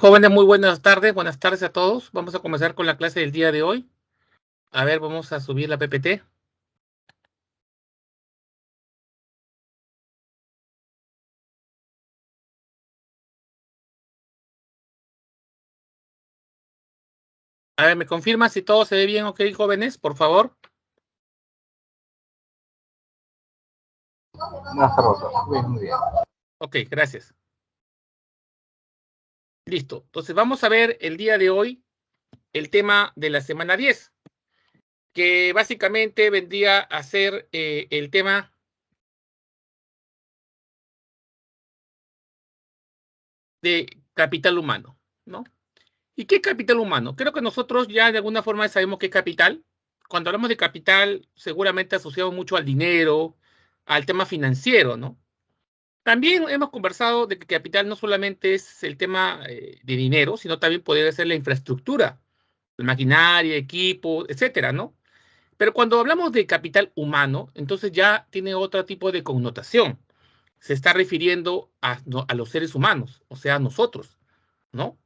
Jóvenes, muy buenas tardes a todos. Vamos a comenzar con la clase del día de hoy. A ver, vamos a subir la PPT. A ver, ¿me confirma si todo se ve bien, ok, jóvenes, por favor? Muy bien. Ok, gracias. Listo. Entonces, vamos a ver el día de hoy el tema de la semana 10, que básicamente vendría a ser el tema de capital humano, ¿no? ¿Y qué capital humano? Creo que nosotros ya de alguna forma sabemos qué es capital. Cuando hablamos de capital, seguramente asociamos mucho al dinero, al tema financiero, ¿no? También hemos conversado de que capital no solamente es el tema de dinero, sino también podría ser la infraestructura, maquinaria, equipo, etcétera, ¿no? Pero cuando hablamos de capital humano, entonces ya tiene otro tipo de connotación. Se está refiriendo a los seres humanos, o sea, a nosotros, ¿no?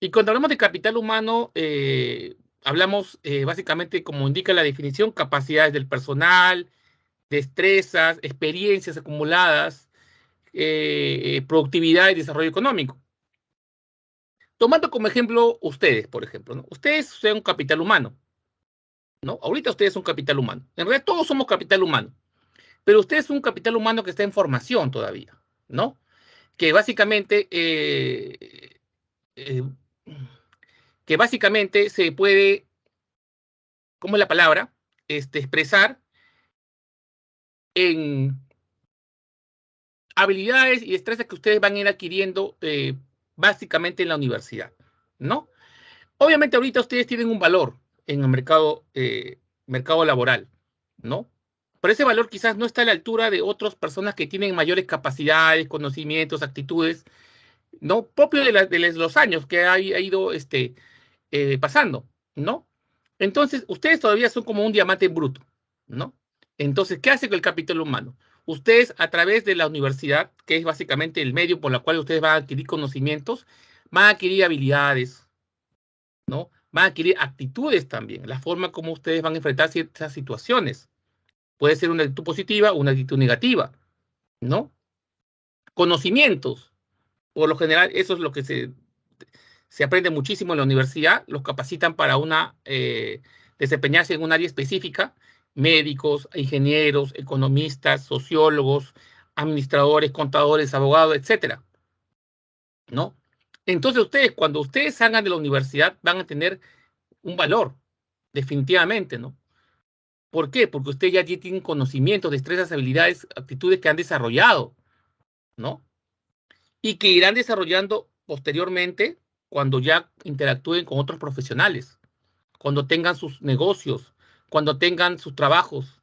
Y cuando hablamos de capital humano, hablamos básicamente, como indica la definición, capacidades del personal, destrezas, experiencias acumuladas, productividad y desarrollo económico. Tomando como ejemplo ustedes, por ejemplo, ¿no? Ustedes son un capital humano, ¿no? Ahorita ustedes son un capital humano. En realidad todos somos capital humano, pero ustedes son un capital humano que está en formación todavía, ¿no? Que básicamente, eh, que básicamente se puede, ¿cómo es la palabra? Expresar en habilidades y destrezas que ustedes van a ir adquiriendo básicamente en la universidad, ¿no? Obviamente ahorita ustedes tienen un valor en el mercado laboral, ¿no? Pero ese valor quizás no está a la altura de otras personas que tienen mayores capacidades, conocimientos, actitudes, ¿no? Propio de los años que ha ido pasando, ¿no? Entonces, ustedes todavía son como un diamante bruto, ¿no? Entonces, ¿qué hace con el capital humano? Ustedes, a través de la universidad, que es básicamente el medio por el cual ustedes van a adquirir conocimientos, van a adquirir habilidades, ¿no? Van a adquirir actitudes también, la forma como ustedes van a enfrentar ciertas situaciones. Puede ser una actitud positiva o una actitud negativa, ¿no? Conocimientos. Por lo general, eso es lo que se aprende muchísimo en la universidad, los capacitan para desempeñarse en un área específica, médicos, ingenieros, economistas, sociólogos, administradores, contadores, abogados, etcétera, ¿no? Entonces ustedes, cuando ustedes salgan de la universidad, van a tener un valor, definitivamente, ¿no? ¿Por qué? Porque ustedes ya tienen conocimientos, destrezas, habilidades, actitudes que han desarrollado, ¿no? Y que irán desarrollando posteriormente cuando ya interactúen con otros profesionales, cuando tengan sus negocios, cuando tengan sus trabajos,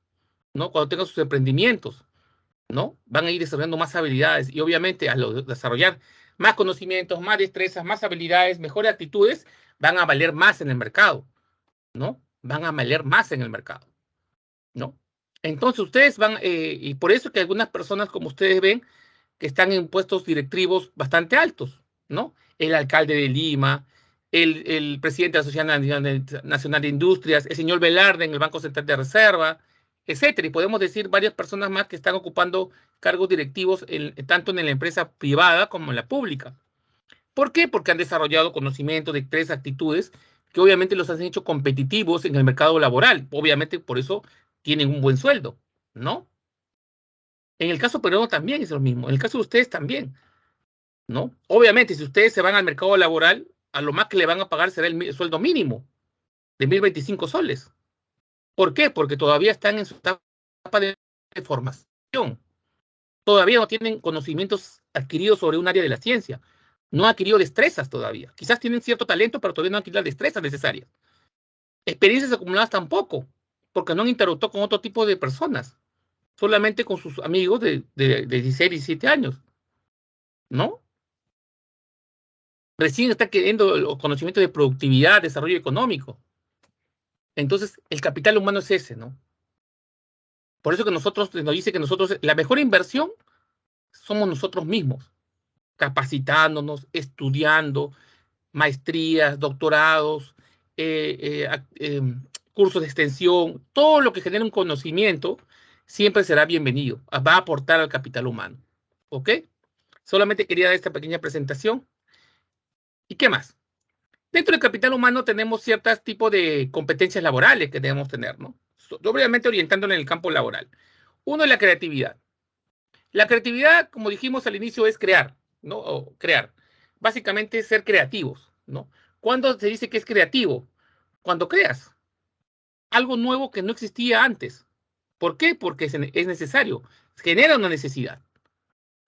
¿no? Cuando tengan sus emprendimientos, ¿no? Van a ir desarrollando más habilidades y obviamente al desarrollar más conocimientos, más destrezas, más habilidades, mejores actitudes, van a valer más en el mercado, ¿no? Van a valer más en el mercado, ¿no? Entonces ustedes van, y por eso que algunas personas, como ustedes ven, que están en puestos directivos bastante altos, ¿no? El alcalde de Lima, el presidente de la Sociedad Nacional de Industrias, el señor Velarde en el Banco Central de Reserva, etcétera. Y podemos decir varias personas más que están ocupando cargos directivos tanto en la empresa privada como en la pública. ¿Por qué? Porque han desarrollado conocimiento de tres actitudes que obviamente los han hecho competitivos en el mercado laboral. Obviamente por eso tienen un buen sueldo, ¿no? En el caso peruano también es lo mismo. En el caso de ustedes también, ¿no? Obviamente, si ustedes se van al mercado laboral, a lo más que le van a pagar será el sueldo mínimo de 1.025 soles. ¿Por qué? Porque todavía están en su etapa de formación. Todavía no tienen conocimientos adquiridos sobre un área de la ciencia. No han adquirido destrezas todavía. Quizás tienen cierto talento, pero todavía no han adquirido las destrezas necesarias. Experiencias acumuladas tampoco, porque no han interactuado con otro tipo de personas, solamente con sus amigos de 16, 17 años, ¿no? Recién está adquiriendo los conocimientos de productividad, desarrollo económico. Entonces, el capital humano es ese, ¿no? Por eso que nos dice que nosotros, la mejor inversión somos nosotros mismos, capacitándonos, estudiando, maestrías, doctorados, cursos de extensión, todo lo que genere un conocimiento siempre será bienvenido, va a aportar al capital humano. ¿Ok? Solamente quería dar esta pequeña presentación. ¿Y qué más? Dentro del capital humano tenemos ciertos tipos de competencias laborales que debemos tener, ¿no? Obviamente orientándolo en el campo laboral. Uno es la creatividad. La creatividad, como dijimos al inicio, es crear, ¿no? O crear. Básicamente es ser creativos, ¿no? ¿Cuándo se dice que es creativo? Cuando creas algo nuevo que no existía antes. ¿Por qué? Porque es necesario. Genera una necesidad.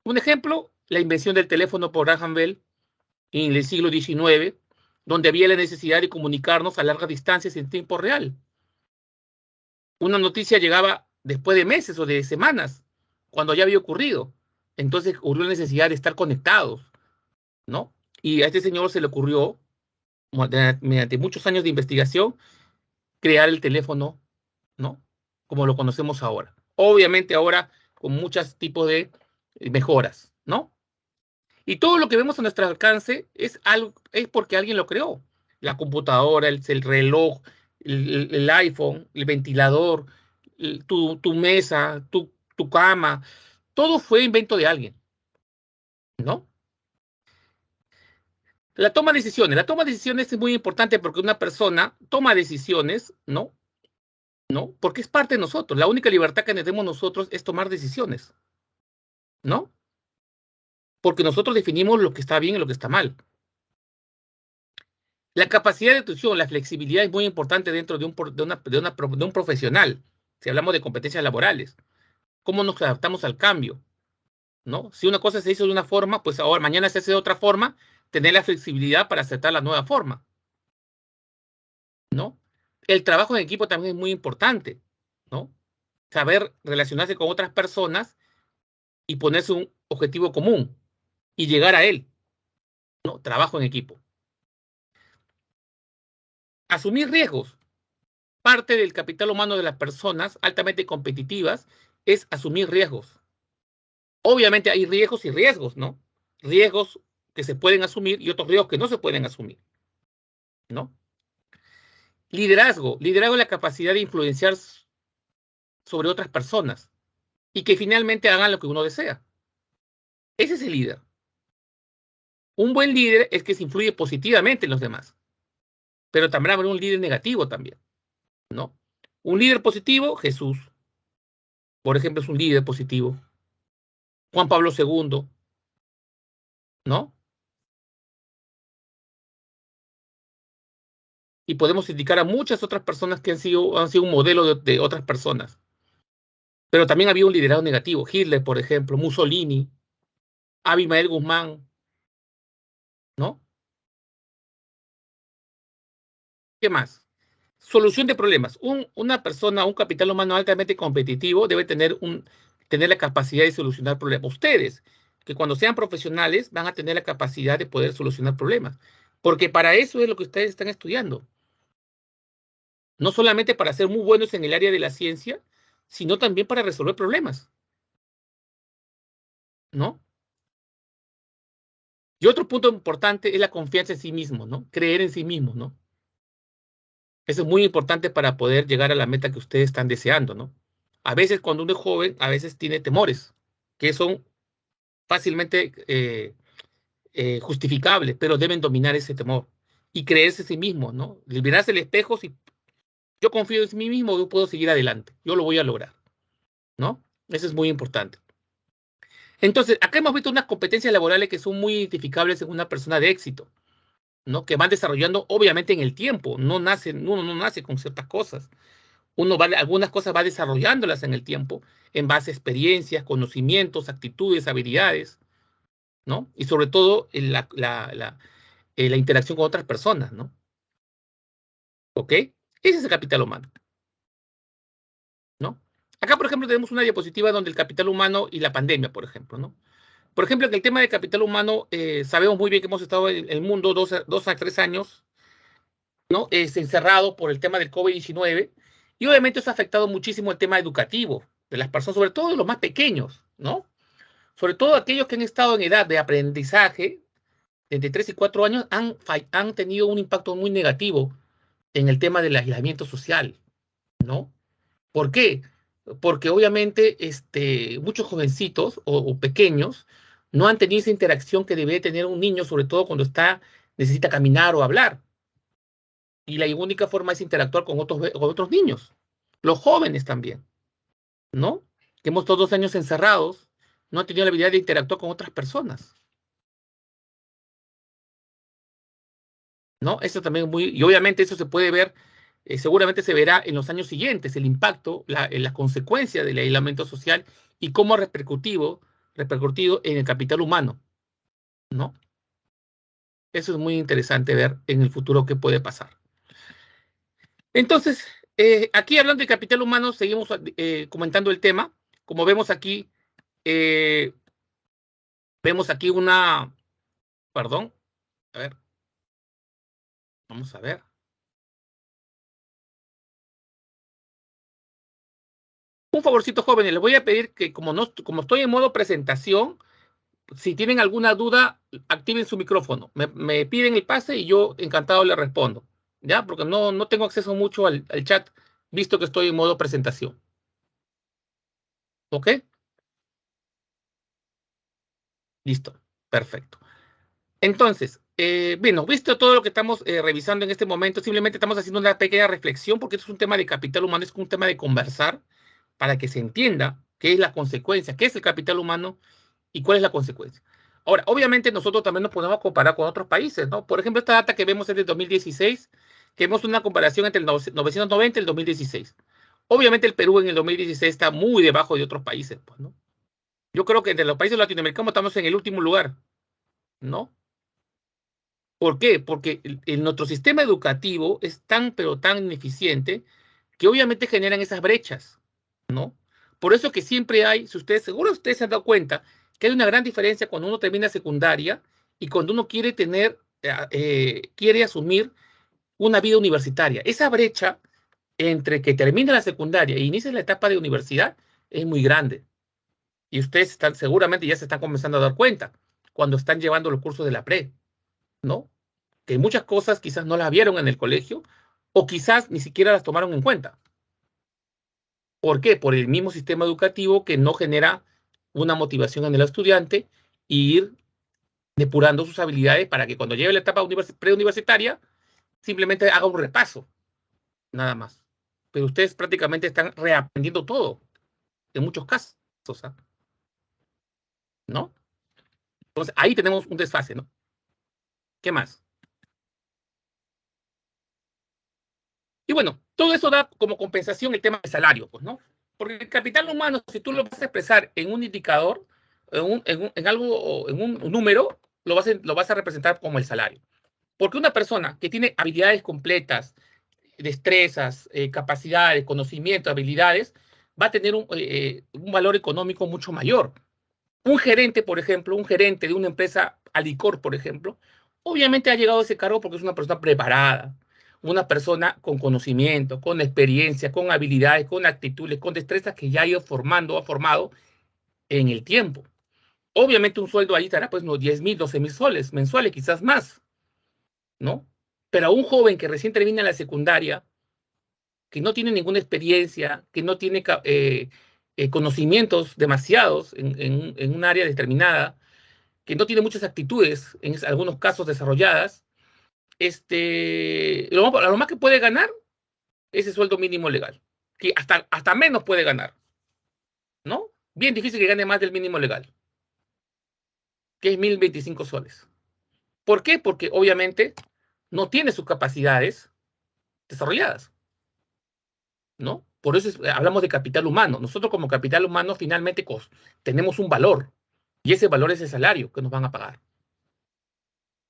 Un ejemplo, la invención del teléfono por Graham Bell en el siglo XIX, donde había la necesidad de comunicarnos a largas distancias en tiempo real. Una noticia llegaba después de meses o de semanas, cuando ya había ocurrido. Entonces ocurrió la necesidad de estar conectados, ¿no? Y a este señor se le ocurrió, mediante muchos años de investigación, crear el teléfono, ¿no? Como lo conocemos ahora. Obviamente ahora con muchos tipos de mejoras, ¿no? Y todo lo que vemos a nuestro alcance es porque alguien lo creó. La computadora, el reloj, el iPhone, el ventilador, tu mesa, tu cama, todo fue invento de alguien, ¿no? La toma de decisiones. La toma de decisiones es muy importante porque una persona toma decisiones, ¿no? ¿No? Porque es parte de nosotros. La única libertad que tenemos nosotros es tomar decisiones, ¿no? Porque nosotros definimos lo que está bien y lo que está mal. La capacidad de actuación, la flexibilidad es muy importante dentro de un profesional, si hablamos de competencias laborales. ¿Cómo nos adaptamos al cambio? ¿No? Si una cosa se hizo de una forma, pues ahora mañana se hace de otra forma, tener la flexibilidad para aceptar la nueva forma, ¿no? El trabajo en equipo también es muy importante, ¿no? Saber relacionarse con otras personas y ponerse un objetivo común y llegar a él, ¿no? Trabajo en equipo. Asumir riesgos. Parte del capital humano de las personas altamente competitivas es asumir riesgos. Obviamente hay riesgos y riesgos, ¿no? Riesgos que se pueden asumir y otros riesgos que no se pueden asumir, ¿no? Liderazgo. Liderazgo es la capacidad de influenciar sobre otras personas y que finalmente hagan lo que uno desea. Ese es el líder. Un buen líder es que se influye positivamente en los demás, pero también habrá un líder negativo también, ¿no? Un líder positivo, Jesús, por ejemplo, es un líder positivo. Juan Pablo II, ¿no? Y podemos indicar a muchas otras personas que han sido un modelo de otras personas. Pero también había un liderazgo negativo. Hitler, por ejemplo, Mussolini, Abimael Guzmán, ¿no? ¿Qué más? Solución de problemas. Una persona, un capital humano altamente competitivo debe tener la capacidad de solucionar problemas. Ustedes, que cuando sean profesionales, van a tener la capacidad de poder solucionar problemas. Porque para eso es lo que ustedes están estudiando. No solamente para ser muy buenos en el área de la ciencia, sino también para resolver problemas, ¿no? Y otro punto importante es la confianza en sí mismo, ¿no? Creer en sí mismo, ¿no? Eso es muy importante para poder llegar a la meta que ustedes están deseando, ¿no? A veces cuando uno es joven, a veces tiene temores, que son fácilmente justificables, pero deben dominar ese temor y creerse en sí mismo, ¿no? Mirarse el espejo, si yo confío en mí mismo, yo puedo seguir adelante, yo lo voy a lograr, ¿no? Eso es muy importante. Entonces, acá hemos visto unas competencias laborales que son muy identificables en una persona de éxito, ¿no? Que van desarrollando obviamente en el tiempo, uno no nace con ciertas cosas, algunas cosas va desarrollándolas en el tiempo, en base a experiencias, conocimientos, actitudes, habilidades, ¿no? Y sobre todo en la interacción con otras personas, ¿no? ¿Ok? Ese es el capital humano, ¿no? Acá, por ejemplo, tenemos una diapositiva donde el capital humano y la pandemia, por ejemplo, ¿no? Por ejemplo, en el tema de capital humano, sabemos muy bien que hemos estado en el mundo 2 a 3 años, ¿no? Encerrado por el tema del COVID-19, y obviamente eso ha afectado muchísimo el tema educativo de las personas, sobre todo de los más pequeños, ¿no? Sobre todo aquellos que han estado en edad de aprendizaje, entre 3 y 4 años han tenido un impacto muy negativo en el tema del aislamiento social, ¿no? ¿Por qué? Porque obviamente muchos jovencitos o pequeños no han tenido esa interacción que debe tener un niño, sobre todo cuando necesita caminar o hablar. Y la única forma es interactuar con otros niños, los jóvenes también, ¿no? Que hemos todos 2 años encerrados, no han tenido la habilidad de interactuar con otras personas, ¿no? Eso también es muy, y obviamente eso se puede ver, seguramente se verá en los años siguientes, el impacto, la consecuencia del aislamiento social y cómo ha repercutido en el capital humano, ¿no? Eso es muy interesante ver en el futuro qué puede pasar. Entonces, aquí hablando de capital humano, seguimos comentando el tema. Como eh, vemos aquí perdón, a ver, vamos a ver. Un favorcito, jóvenes, les voy a pedir que como estoy en modo presentación, si tienen alguna duda, activen su micrófono. Me piden el pase y yo encantado les respondo. ¿Ya? Porque no tengo acceso mucho al chat, visto que estoy en modo presentación. ¿Ok? Listo. Perfecto. Entonces, bueno, visto todo lo que estamos revisando en este momento, simplemente estamos haciendo una pequeña reflexión, porque esto es un tema de capital humano, es un tema de conversar para que se entienda qué es la consecuencia, qué es el capital humano y cuál es la consecuencia. Ahora, obviamente nosotros también nos podemos comparar con otros países, ¿no? Por ejemplo, esta data que vemos es del 2016, que vemos una comparación entre el 990 y el 2016. Obviamente el Perú en el 2016 está muy debajo de otros países, pues, ¿no? Yo creo que entre los países latinoamericanos estamos en el último lugar, ¿no? ¿Por qué? Porque nuestro sistema educativo es tan, pero tan ineficiente que obviamente generan esas brechas, ¿no? Por eso que siempre hay, si ustedes, seguro ustedes se han dado cuenta, que hay una gran diferencia cuando uno termina secundaria y cuando uno quiere asumir una vida universitaria. Esa brecha entre que termina la secundaria e inicia la etapa de universidad es muy grande. Y ustedes seguramente ya se están comenzando a dar cuenta cuando están llevando los cursos de la pre, ¿no? Que muchas cosas quizás no las vieron en el colegio o quizás ni siquiera las tomaron en cuenta. ¿Por qué? Por el mismo sistema educativo que no genera una motivación en el estudiante y ir depurando sus habilidades para que cuando llegue la etapa preuniversitaria simplemente haga un repaso, nada más. Pero ustedes prácticamente están reaprendiendo todo, en muchos casos, ¿ah? ¿No? Entonces ahí tenemos un desfase, ¿no? ¿Qué más? Y bueno, todo eso da como compensación el tema del salario, pues, ¿no? Porque el capital humano, si tú lo vas a expresar en un indicador, en algo, en un número, lo vas a representar como el salario. Porque una persona que tiene habilidades completas, destrezas, capacidades, conocimientos, habilidades, va a tener un valor económico mucho mayor. Un gerente, por ejemplo, un gerente de una empresa Alicor, por ejemplo, obviamente ha llegado a ese cargo porque es una persona preparada, una persona con conocimiento, con experiencia, con habilidades, con actitudes, con destrezas que ya ha ido formando, ha formado en el tiempo. Obviamente un sueldo ahí estará pues unos 10,000, 12,000 soles mensuales, quizás más, ¿no? Pero a un joven que recién termina la secundaria, que no tiene ninguna experiencia, que no tiene conocimientos demasiados en un área determinada, que no tiene muchas actitudes, en algunos casos desarrolladas, lo más que puede ganar es el sueldo mínimo legal, que hasta menos puede ganar, ¿no? Bien difícil que gane más del mínimo legal, que es 1,025 soles. ¿Por qué? Porque obviamente no tiene sus capacidades desarrolladas, ¿no? Por eso hablamos de capital humano. Nosotros como capital humano finalmente tenemos un valor y ese valor es el salario que nos van a pagar,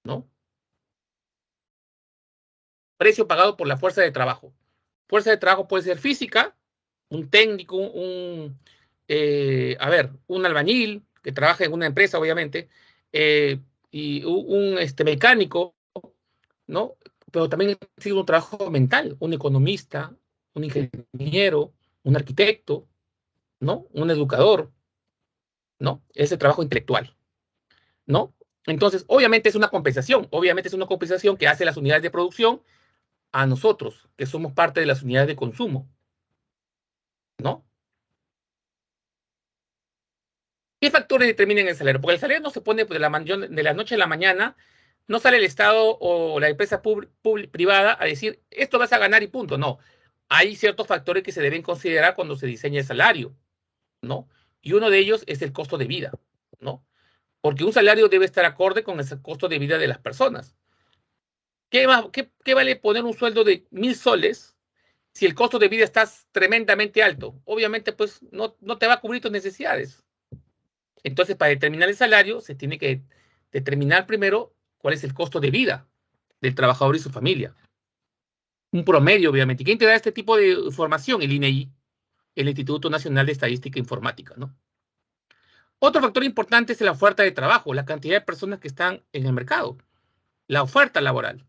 ¿no? Precio pagado por la fuerza de trabajo. Fuerza de trabajo puede ser física, un técnico, un albañil que trabaja en una empresa, obviamente, y mecánico, ¿no? Pero también existe un trabajo mental, un economista, un ingeniero, un arquitecto, ¿no? Un educador, ¿no? Ese trabajo intelectual, ¿no? Entonces, obviamente es una compensación. Obviamente es una compensación que hace las unidades de producción a nosotros, que somos parte de las unidades de consumo, ¿no? ¿Qué factores determinan el salario? Porque el salario no se pone de la noche a la mañana, no sale el Estado o la empresa privada a decir, esto vas a ganar y punto. No. Hay ciertos factores que se deben considerar cuando se diseña el salario, ¿no? Y uno de ellos es el costo de vida, ¿no? Porque un salario debe estar acorde con ese costo de vida de las personas. ¿Qué vale poner un sueldo de 1.000 soles si el costo de vida está tremendamente alto? Obviamente, pues no te va a cubrir tus necesidades. Entonces, para determinar el salario, se tiene que determinar primero cuál es el costo de vida del trabajador y su familia. Un promedio, obviamente. ¿Y quién te da este tipo de información? El INEI, el Instituto Nacional de Estadística e Informática, ¿no? Otro factor importante es la oferta de trabajo, la cantidad de personas que están en el mercado, la oferta laboral,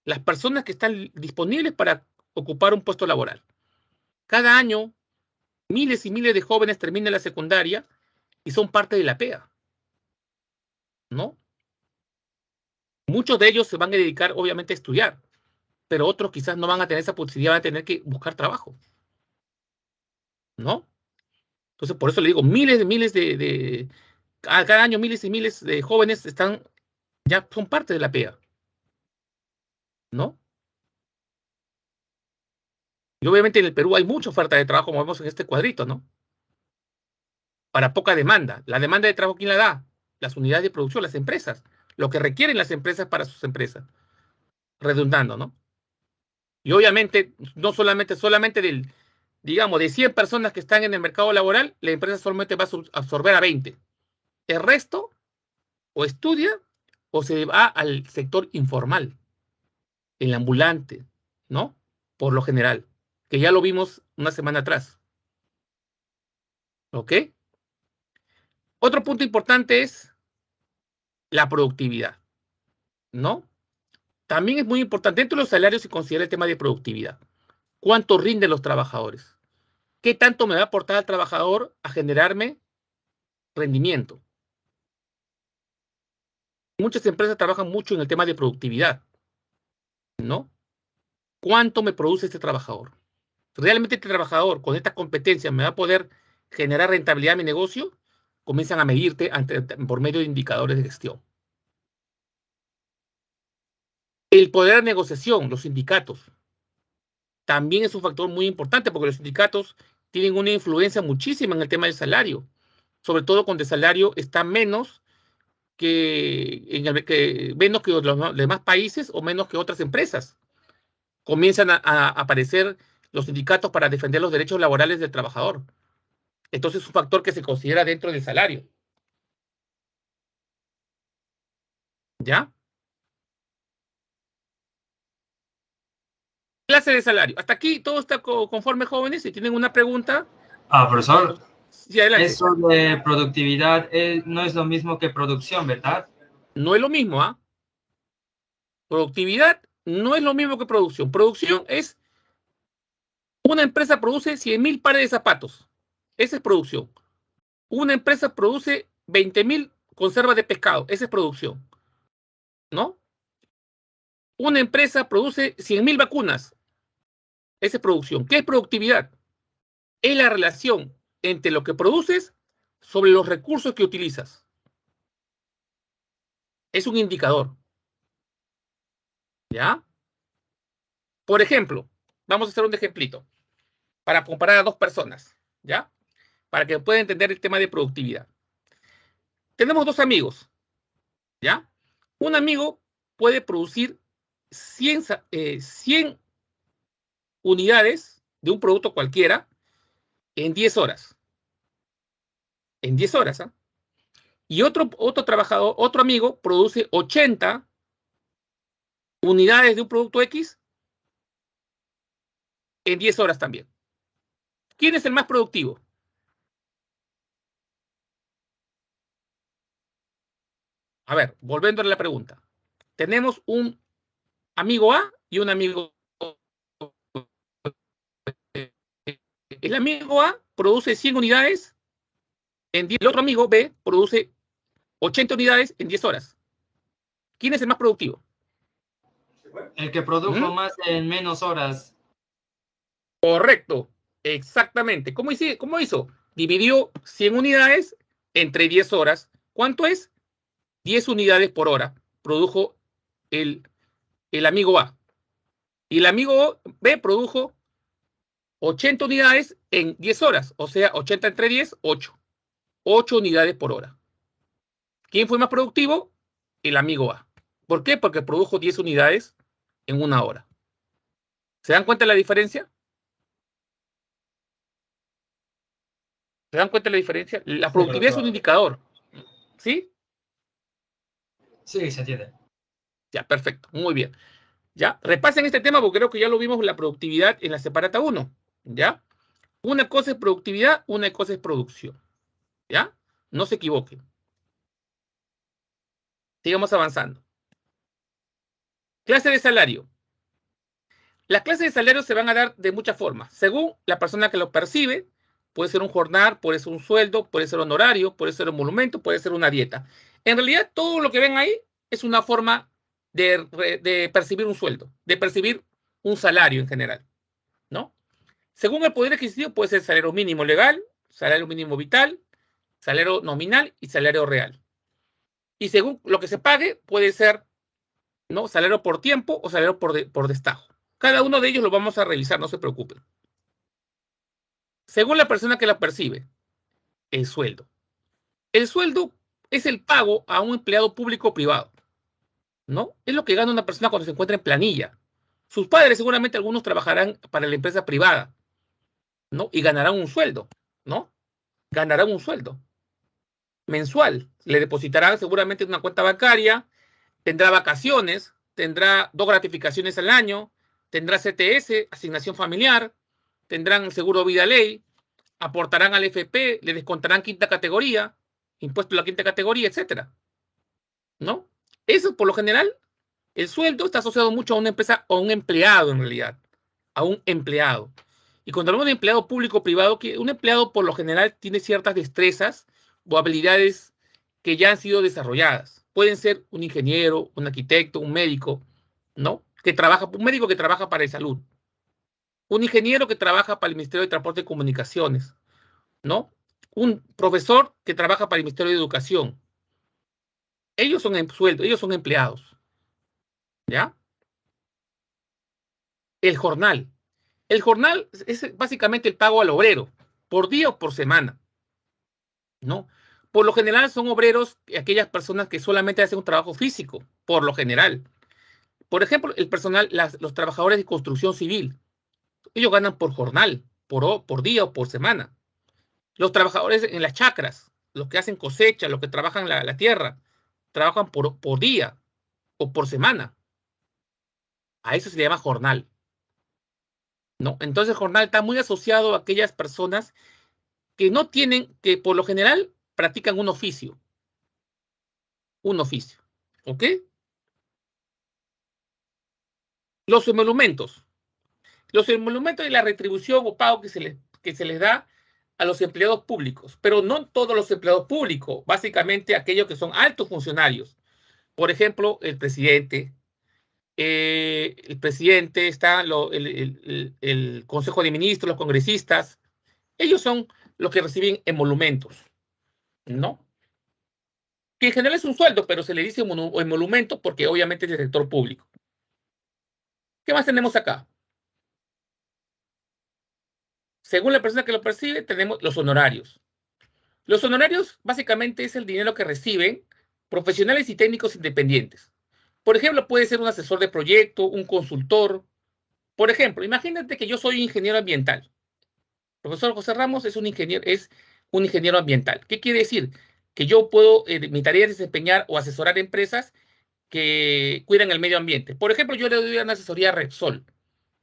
las personas que están disponibles para ocupar un puesto laboral. Cada año, miles y miles de jóvenes terminan la secundaria y son parte de la PEA, ¿no? Muchos de ellos se van a dedicar, obviamente, a estudiar, pero otros quizás no van a tener esa posibilidad, van a tener que buscar trabajo, ¿no? Entonces, por eso le digo, cada año miles y miles de jóvenes ya son parte de la PEA, ¿no? Y obviamente en el Perú hay mucha oferta de trabajo, como vemos en este cuadrito, ¿no? Para poca demanda. La demanda de trabajo, ¿quién la da? Las unidades de producción, las empresas. Lo que requieren las empresas para sus empresas. Redundando, ¿no? Y obviamente, no solamente digamos, de 100 personas que están en el mercado laboral, la empresa solamente va a absorber a 20. El resto o estudia o se va al sector informal, el ambulante, ¿no? Por lo general, que ya lo vimos una semana atrás, ¿ok? Otro punto importante es la productividad, ¿no? También es muy importante, dentro de los salarios se considera el tema de productividad. ¿Cuánto rinden los trabajadores? ¿Qué tanto me va a aportar al trabajador a generarme rendimiento? Muchas empresas trabajan mucho en el tema de productividad, ¿no? ¿Cuánto me produce este trabajador? ¿Realmente este trabajador con esta competencia me va a poder generar rentabilidad a mi negocio? Comienzan a medirte por medio de indicadores de gestión. El poder de negociación, los sindicatos, también es un factor muy importante porque los sindicatos tienen una influencia muchísima en el tema del salario, sobre todo cuando el salario está menos que los demás países o menos que otras empresas. Comienzan a aparecer los sindicatos para defender los derechos laborales del trabajador. Entonces es un factor que se considera dentro del salario. ¿Ya? Clase de salario. Hasta aquí todo está conforme, jóvenes. Si tienen una pregunta, Profesor, sí, adelante. eso de productividad no es lo mismo que producción, ¿verdad? No es lo mismo, ¿ah? Productividad no es lo mismo que producción. Producción es una empresa produce 100.000 pares de zapatos. Esa es producción. Una empresa produce 20.000 conservas de pescado. Esa es producción, ¿no? Una empresa produce 100.000 vacunas. Esa es producción. ¿Qué es productividad? Es la relación entre lo que produces sobre los recursos que utilizas. Es un indicador, ¿ya? Por ejemplo, vamos a hacer un ejemplito para comparar a dos personas, ¿ya? Para que puedan entender el tema de productividad. Tenemos dos amigos, ¿ya? Un amigo puede producir 100 unidades de un producto cualquiera en 10 horas. En 10 horas, ¿ah? Y otro trabajador, otro amigo, produce 80 unidades de un producto X en 10 horas también. ¿Quién es el más productivo? A ver, volviendo a la pregunta. Tenemos un amigo A y un amigo. El amigo A produce 100 unidades en 10. El otro amigo B produce 80 unidades en 10 horas. ¿Quién es el más productivo? El que produjo más en menos horas. Correcto, exactamente. ¿Cómo hizo? Dividió 100 unidades entre 10 horas. ¿Cuánto es? 10 unidades por hora produjo el amigo A. Y el amigo B produjo 80 unidades en 10 horas. O sea, 80 entre 10, 8. 8 unidades por hora. ¿Quién fue más productivo? El amigo A. ¿Por qué? Porque produjo 10 unidades en una hora. ¿Se dan cuenta de la diferencia? ¿Se dan cuenta de la diferencia? La productividad es un indicador. ¿Sí? Sí, se entiende. Ya, perfecto. Muy bien. Ya, repasen este tema porque creo que ya lo vimos la productividad en la separata 1. ¿Ya? Una cosa es productividad, una cosa es producción. ¿Ya? No se equivoquen. Sigamos avanzando. Clase de salario. Las clases de salario se van a dar de muchas formas, según la persona que lo percibe. Puede ser un jornal, puede ser un sueldo, puede ser honorario, puede ser un monumento, puede ser una dieta. En realidad, todo lo que ven ahí es una forma de percibir un sueldo, de percibir un salario en general, ¿no? Según el poder adquisitivo, puede ser salario mínimo legal, salario mínimo vital, salario nominal y salario real. Y según lo que se pague, puede ser, ¿no?, salario por tiempo o salario por destajo. Cada uno de ellos lo vamos a revisar, no se preocupen. Según la persona que la percibe, el sueldo. El sueldo es el pago a un empleado público o privado, ¿no? Es lo que gana una persona cuando se encuentra en planilla. Sus padres, seguramente algunos trabajarán para la empresa privada, ¿no? Y ganarán un sueldo, ¿no? Ganarán un sueldo mensual. Le depositarán seguramente en una cuenta bancaria, tendrá vacaciones, tendrá 2 gratificaciones al año, tendrá CTS, asignación familiar, tendrán seguro vida ley, aportarán al FP, le descontarán quinta categoría, impuesto a la quinta categoría, etcétera, ¿no? Eso, por lo general, el sueldo está asociado mucho a una empresa o a un empleado, en realidad, a un empleado. Y cuando hablamos de empleado público o privado, que un empleado por lo general tiene ciertas destrezas o habilidades que ya han sido desarrolladas. Pueden ser un ingeniero, un arquitecto, un médico, ¿no? Un médico que trabaja para el salud, un ingeniero que trabaja para el Ministerio de Transporte y Comunicaciones, ¿no? Un profesor que trabaja para el Ministerio de Educación. Ellos son sueldo, ellos son empleados, ¿ya? El jornal. El jornal es básicamente el pago al obrero, por día o por semana, ¿no? Por lo general son obreros aquellas personas que solamente hacen un trabajo físico, por lo general. Por ejemplo, el personal, los trabajadores de construcción civil, ellos ganan por jornal, por día o por semana. Los trabajadores en las chacras, los que hacen cosecha, los que trabajan la tierra, trabajan por día o por semana. A eso se le llama jornal, ¿no? Entonces, jornal está muy asociado a aquellas personas que no tienen, que por lo general practican un oficio, ¿ok? Los emolumentos. Los emolumentos es la retribución o pago que se les da a los empleados públicos, pero no todos los empleados públicos, básicamente aquellos que son altos funcionarios. Por ejemplo, el presidente, está el Consejo de Ministros, los congresistas, ellos son los que reciben emolumentos, ¿no? Que en general es un sueldo, pero se le dice emolumento porque obviamente es del sector público. ¿Qué más tenemos acá? Según la persona que lo percibe, tenemos los honorarios. Los honorarios básicamente es el dinero que reciben profesionales y técnicos independientes. Por ejemplo, puede ser un asesor de proyecto, un consultor. Por ejemplo, imagínate que yo soy ingeniero ambiental. El profesor José Ramos es un ingeniero ambiental. ¿Qué quiere decir? Que yo puedo, mi tarea es desempeñar o asesorar empresas que cuidan el medio ambiente. Por ejemplo, yo le doy una asesoría a Repsol,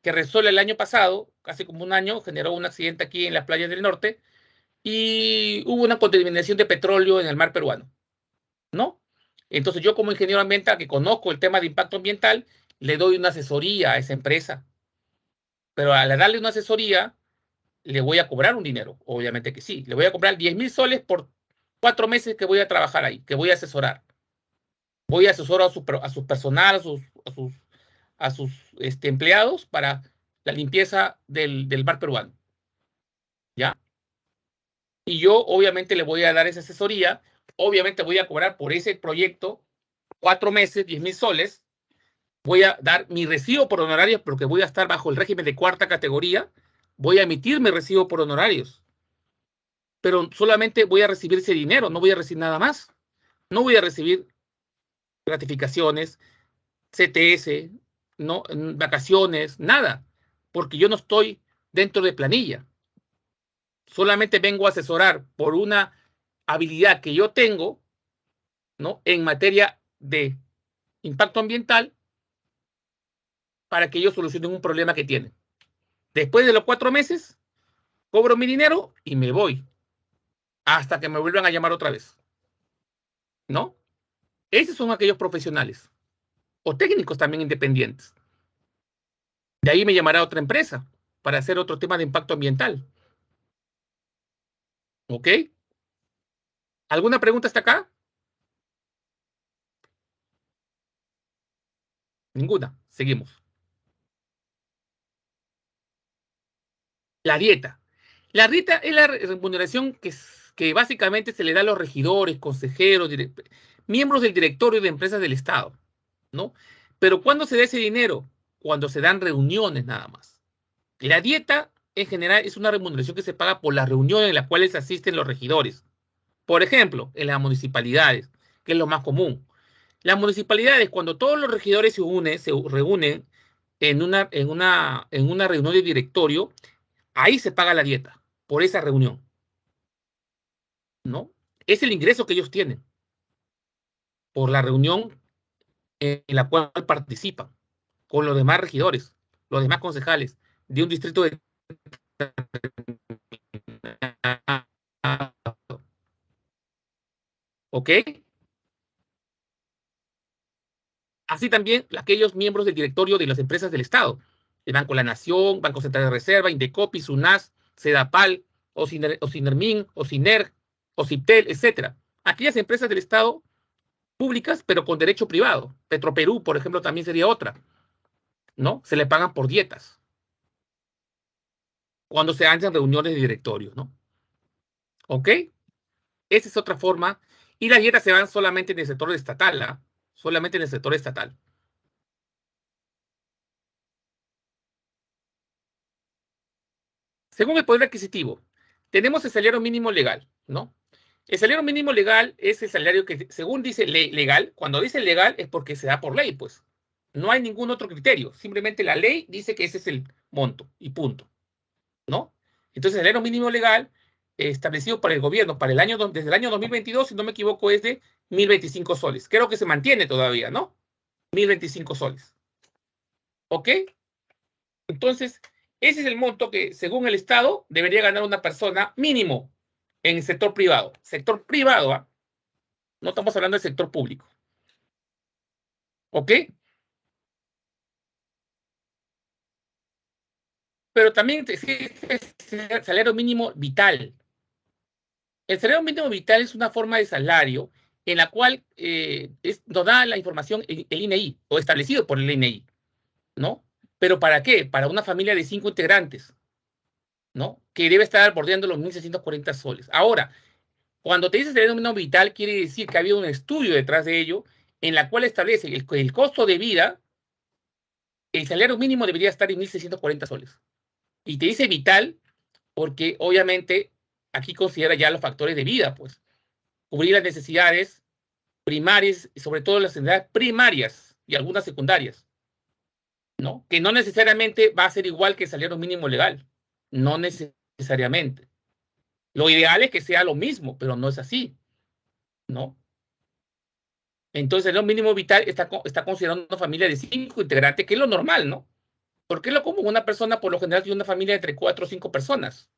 que Repsol el año pasado, casi como un año, generó un accidente aquí en las playas del norte y hubo una contaminación de petróleo en el mar peruano, ¿no? Entonces yo como ingeniero ambiental que conozco el tema de impacto ambiental, le doy una asesoría a esa empresa, pero al darle una asesoría, le voy a cobrar un dinero, obviamente que sí, le voy a cobrar 10.000 soles 4 meses que voy a trabajar ahí, que voy a asesorar. Voy a asesorar a su personal, a sus empleados para la limpieza del bar peruano. ¿Ya? Y yo obviamente le voy a dar esa asesoría, obviamente voy a cobrar por ese proyecto 4 meses, 10,000 soles, voy a dar mi recibo por honorarios porque voy a estar bajo el régimen de cuarta categoría, voy a emitir mi recibo por honorarios, pero solamente voy a recibir ese dinero, no voy a recibir nada más, no voy a recibir gratificaciones, CTS, no, vacaciones, nada, porque yo no estoy dentro de planilla. Solamente vengo a asesorar por una habilidad que yo tengo, ¿no? En materia de impacto ambiental para que ellos solucionen un problema que tienen. Después de los 4 meses, cobro mi dinero y me voy hasta que me vuelvan a llamar otra vez, ¿no? Esos son aquellos profesionales o técnicos también independientes. De ahí me llamará otra empresa para hacer otro tema de impacto ambiental. ¿Ok? ¿Alguna pregunta hasta acá? Ninguna. Seguimos. La dieta. La dieta es la remuneración que básicamente se le da a los regidores, consejeros, miembros del directorio de empresas del Estado, ¿no? Pero ¿cuándo se da ese dinero? Cuando se dan reuniones nada más. La dieta, en general, es una remuneración que se paga por las reuniones en las cuales asisten los regidores. Por ejemplo, en las municipalidades, que es lo más común. Las municipalidades, cuando todos los regidores se reúnen en una reunión de directorio, ahí se paga la dieta por esa reunión, ¿no? Es el ingreso que ellos tienen por la reunión en la cual participan con los demás regidores, los demás concejales de un distrito de... ¿Ok? Así también aquellos miembros del directorio de las empresas del Estado, el Banco de la Nación, Banco Central de Reserva, Indecopi, SUNAS, Sedapal, Ocinermin, Ociner, Ociptel, etcétera. Aquellas empresas del Estado públicas, pero con derecho privado. Petroperú, por ejemplo, también sería otra, ¿no? Se le pagan por dietas cuando se hacen reuniones de directorio, ¿no? ¿Ok? Esa es otra forma. Y las dietas se van solamente en el sector estatal, ¿ah? Solamente en el sector estatal. Según el poder adquisitivo, tenemos el salario mínimo legal, ¿no? El salario mínimo legal es el salario que, según dice legal, cuando dice legal es porque se da por ley, pues. No hay ningún otro criterio. Simplemente la ley dice que ese es el monto y punto, ¿no? Entonces, el salario mínimo legal establecido por el gobierno para desde el año 2022, si no me equivoco, es de 1.025 soles. Creo que se mantiene todavía, ¿no? 1.025 soles. ¿Ok? Entonces, ese es el monto que, según el Estado, debería ganar una persona mínimo en el sector privado. Sector privado, ¿ah? No estamos hablando del sector público. ¿Ok? Pero también existe el salario mínimo vital. El salario mínimo vital es una forma de salario en la cual nos da la información el INEI, o establecido por el INEI, ¿no? ¿Pero para qué? Para una familia de 5 integrantes, ¿no? Que debe estar bordeando los 1.640 soles. Ahora, cuando te dice salario mínimo vital, quiere decir que ha habido un estudio detrás de ello en la cual establece el costo de vida, el salario mínimo debería estar en 1.640 soles. Y te dice vital porque obviamente aquí considera ya los factores de vida, pues, cubrir las necesidades primarias y sobre todo las necesidades primarias y algunas secundarias, ¿no? Que no necesariamente va a ser igual que el salario mínimo legal, no necesariamente. Lo ideal es que sea lo mismo, pero no es así, ¿no? Entonces, el mínimo vital está considerando una familia de 5 integrantes, que es lo normal, ¿no? Porque es lo común, una persona por lo general tiene una familia de entre 4 o 5 personas.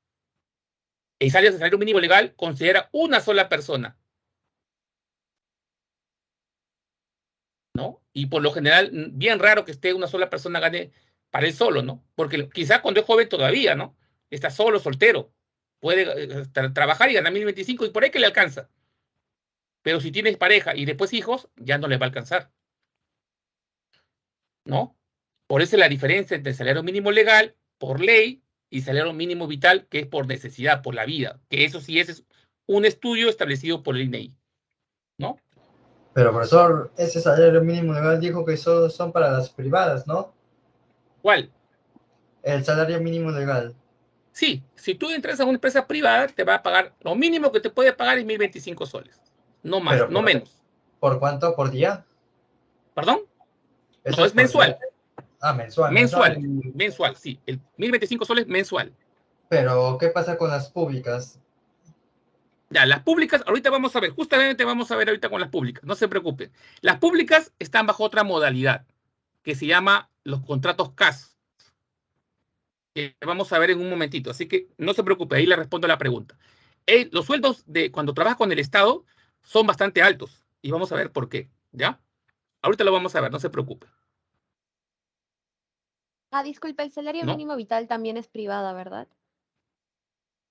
El salario mínimo legal considera una sola persona, ¿no? Y por lo general, bien raro que esté una sola persona gane para él solo, ¿no? Porque quizá cuando es joven todavía, ¿no? Está solo, soltero, puede trabajar y ganar 1.025 y por ahí que le alcanza. Pero si tienes pareja y después hijos, ya no les va a alcanzar, ¿no? Por eso es la diferencia entre el salario mínimo legal, por ley, y salario mínimo vital, que es por necesidad, por la vida, que eso sí es un estudio establecido por el INEI, ¿no? Pero, profesor, ese salario mínimo legal dijo que solo son para las privadas, ¿no? ¿Cuál? El salario mínimo legal. Sí, si tú entras a una empresa privada, te va a pagar, lo mínimo que te puede pagar es 1.025 soles, no más, Pero, no menos. ¿por cuánto? ¿Por día? ¿Perdón? Eso No, es es por día. mensual, Ah, mensual, mensual. mensual, mensual, sí, el 1.025 soles mensual. Pero, ¿qué pasa con las públicas? Ya, las públicas, ahorita vamos a ver, justamente vamos a ver ahorita con las públicas, no se preocupen. Las públicas están bajo otra modalidad, que se llama los contratos CAS, que vamos a ver en un momentito, así que no se preocupe, ahí le respondo a la pregunta. Los sueldos de cuando trabajas con el Estado son bastante altos, y vamos a ver por qué, ¿ya? Ahorita lo vamos a ver, no se preocupe, Ah, disculpa, el salario ¿no? mínimo vital también es privada, ¿verdad?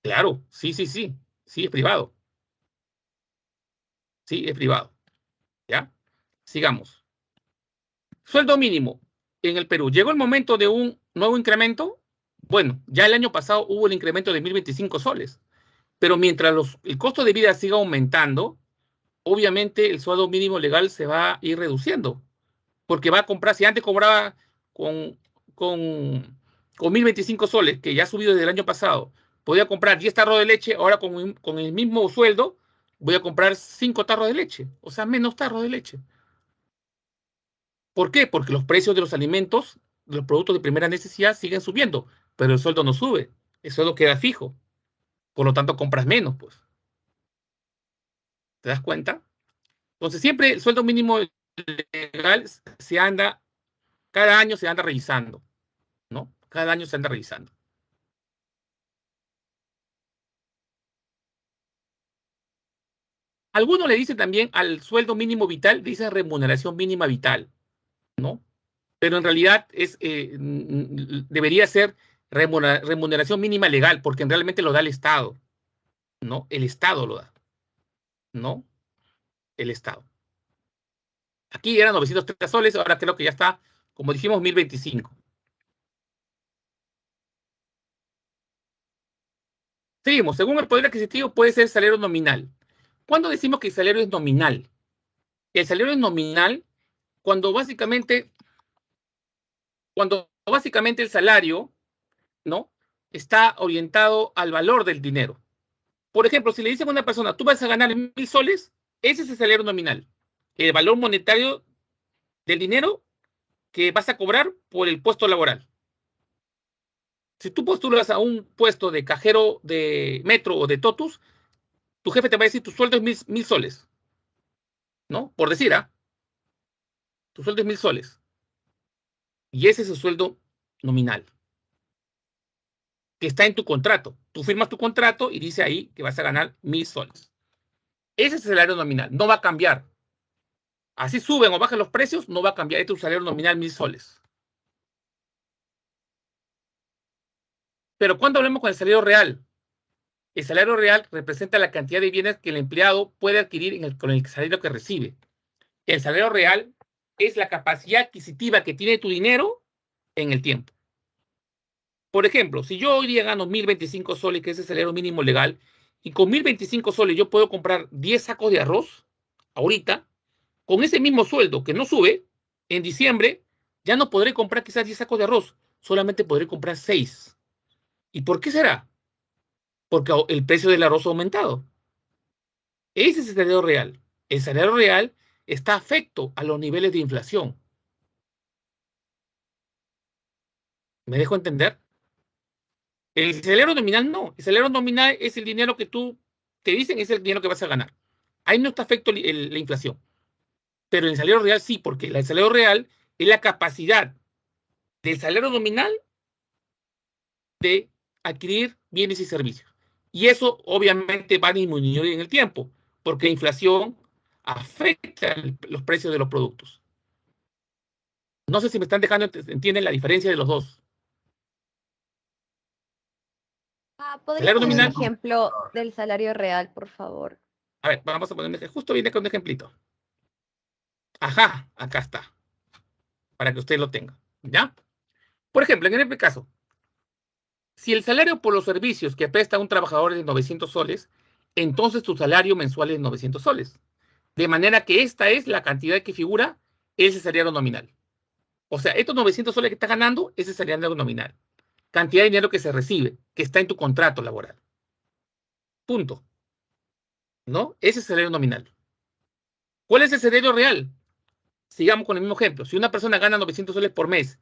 Claro, sí, sí, sí, sí, es privado, sí, es privado, ¿ya? Sigamos. Sueldo mínimo en el Perú. ¿Llegó el momento de un nuevo incremento? Bueno, ya el año pasado hubo el incremento de 1.025 soles, pero mientras el costo de vida siga aumentando, obviamente el sueldo mínimo legal se va a ir reduciendo, porque va a comprar, si antes cobraba con, con, con 1.025 soles, que ya ha subido desde el año pasado, podía comprar 10 tarros de leche, ahora con el mismo sueldo voy a comprar 5 tarros de leche, o sea, menos tarros de leche. ¿Por qué? Porque los precios de los alimentos, de los productos de primera necesidad siguen subiendo, pero el sueldo no sube, el sueldo queda fijo, por lo tanto compras menos, pues. ¿Te das cuenta? Entonces siempre el sueldo mínimo legal se anda, cada año se anda revisando, ¿no? Cada año se anda revisando. Algunos le dicen también al sueldo mínimo vital, dice remuneración mínima vital, ¿no? Pero en realidad debería ser remuneración mínima legal, porque realmente lo da el Estado, ¿no? El Estado lo da, ¿no? El Estado. Aquí eran 930 soles, ahora creo que ya está, como dijimos, 1.025. Seguimos, según el poder adquisitivo puede ser salario nominal. ¿Cuándo decimos que el salario es nominal? El salario es nominal cuando básicamente el salario, ¿no? Está orientado al valor del dinero. Por ejemplo, si le dicen a una persona, tú vas a ganar 1.000 soles, ese es el salario nominal. El valor monetario del dinero que vas a cobrar por el puesto laboral. Si tú postulas a un puesto de cajero de Metro o de Totus, tu jefe te va a decir, tu sueldo es 1.000 soles, ¿no? Por decir, tu sueldo es 1.000 soles. Y ese es el sueldo nominal, que está en tu contrato. Tú firmas tu contrato y dice ahí que vas a ganar 1.000 soles. Ese es el salario nominal, no va a cambiar. Así suben o bajan los precios, no va a cambiar. Este es tu salario nominal, 1.000 soles. Pero cuando hablemos con el salario real, el salario real representa la cantidad de bienes que el empleado puede adquirir con el salario que recibe. El salario real es la capacidad adquisitiva que tiene tu dinero en el tiempo. Por ejemplo, si yo hoy día gano 1.025 soles, que es el salario mínimo legal, y con 1.025 soles yo puedo comprar 10 sacos de arroz, ahorita, con ese mismo sueldo que no sube, en diciembre ya no podré comprar quizás 10 sacos de arroz, solamente podré comprar 6. ¿Y por qué será? Porque el precio del arroz ha aumentado. Ese es el salario real. El salario real está afecto a los niveles de inflación. ¿Me dejo entender? El salario nominal no. El salario nominal es el dinero que tú te dicen, es el dinero que vas a ganar. Ahí no está afecto la inflación. Pero el salario real sí, porque el salario real es la capacidad del salario nominal de adquirir bienes y servicios. Y eso obviamente va a disminuir en el tiempo, porque la inflación afecta los precios de los productos. No sé si me están dejando, entienden la diferencia de los dos. ¿Podría Salario poner un nominal, ejemplo del salario real, por favor? A ver, vamos a ponerme, justo viene con un ejemplito. Ajá, acá está. Para que usted lo tenga, ¿ya? Por ejemplo, en este caso, si el salario por los servicios que presta un trabajador es de 900 soles, entonces tu salario mensual es 900 soles. De manera que esta es la cantidad que figura ese salario nominal. O sea, estos 900 soles que estás ganando, ese es el salario nominal. Cantidad de dinero que se recibe, que está en tu contrato laboral. Punto. ¿No? Ese es el salario nominal. ¿Cuál es el salario real? Sigamos con el mismo ejemplo. Si una persona gana 900 soles por mes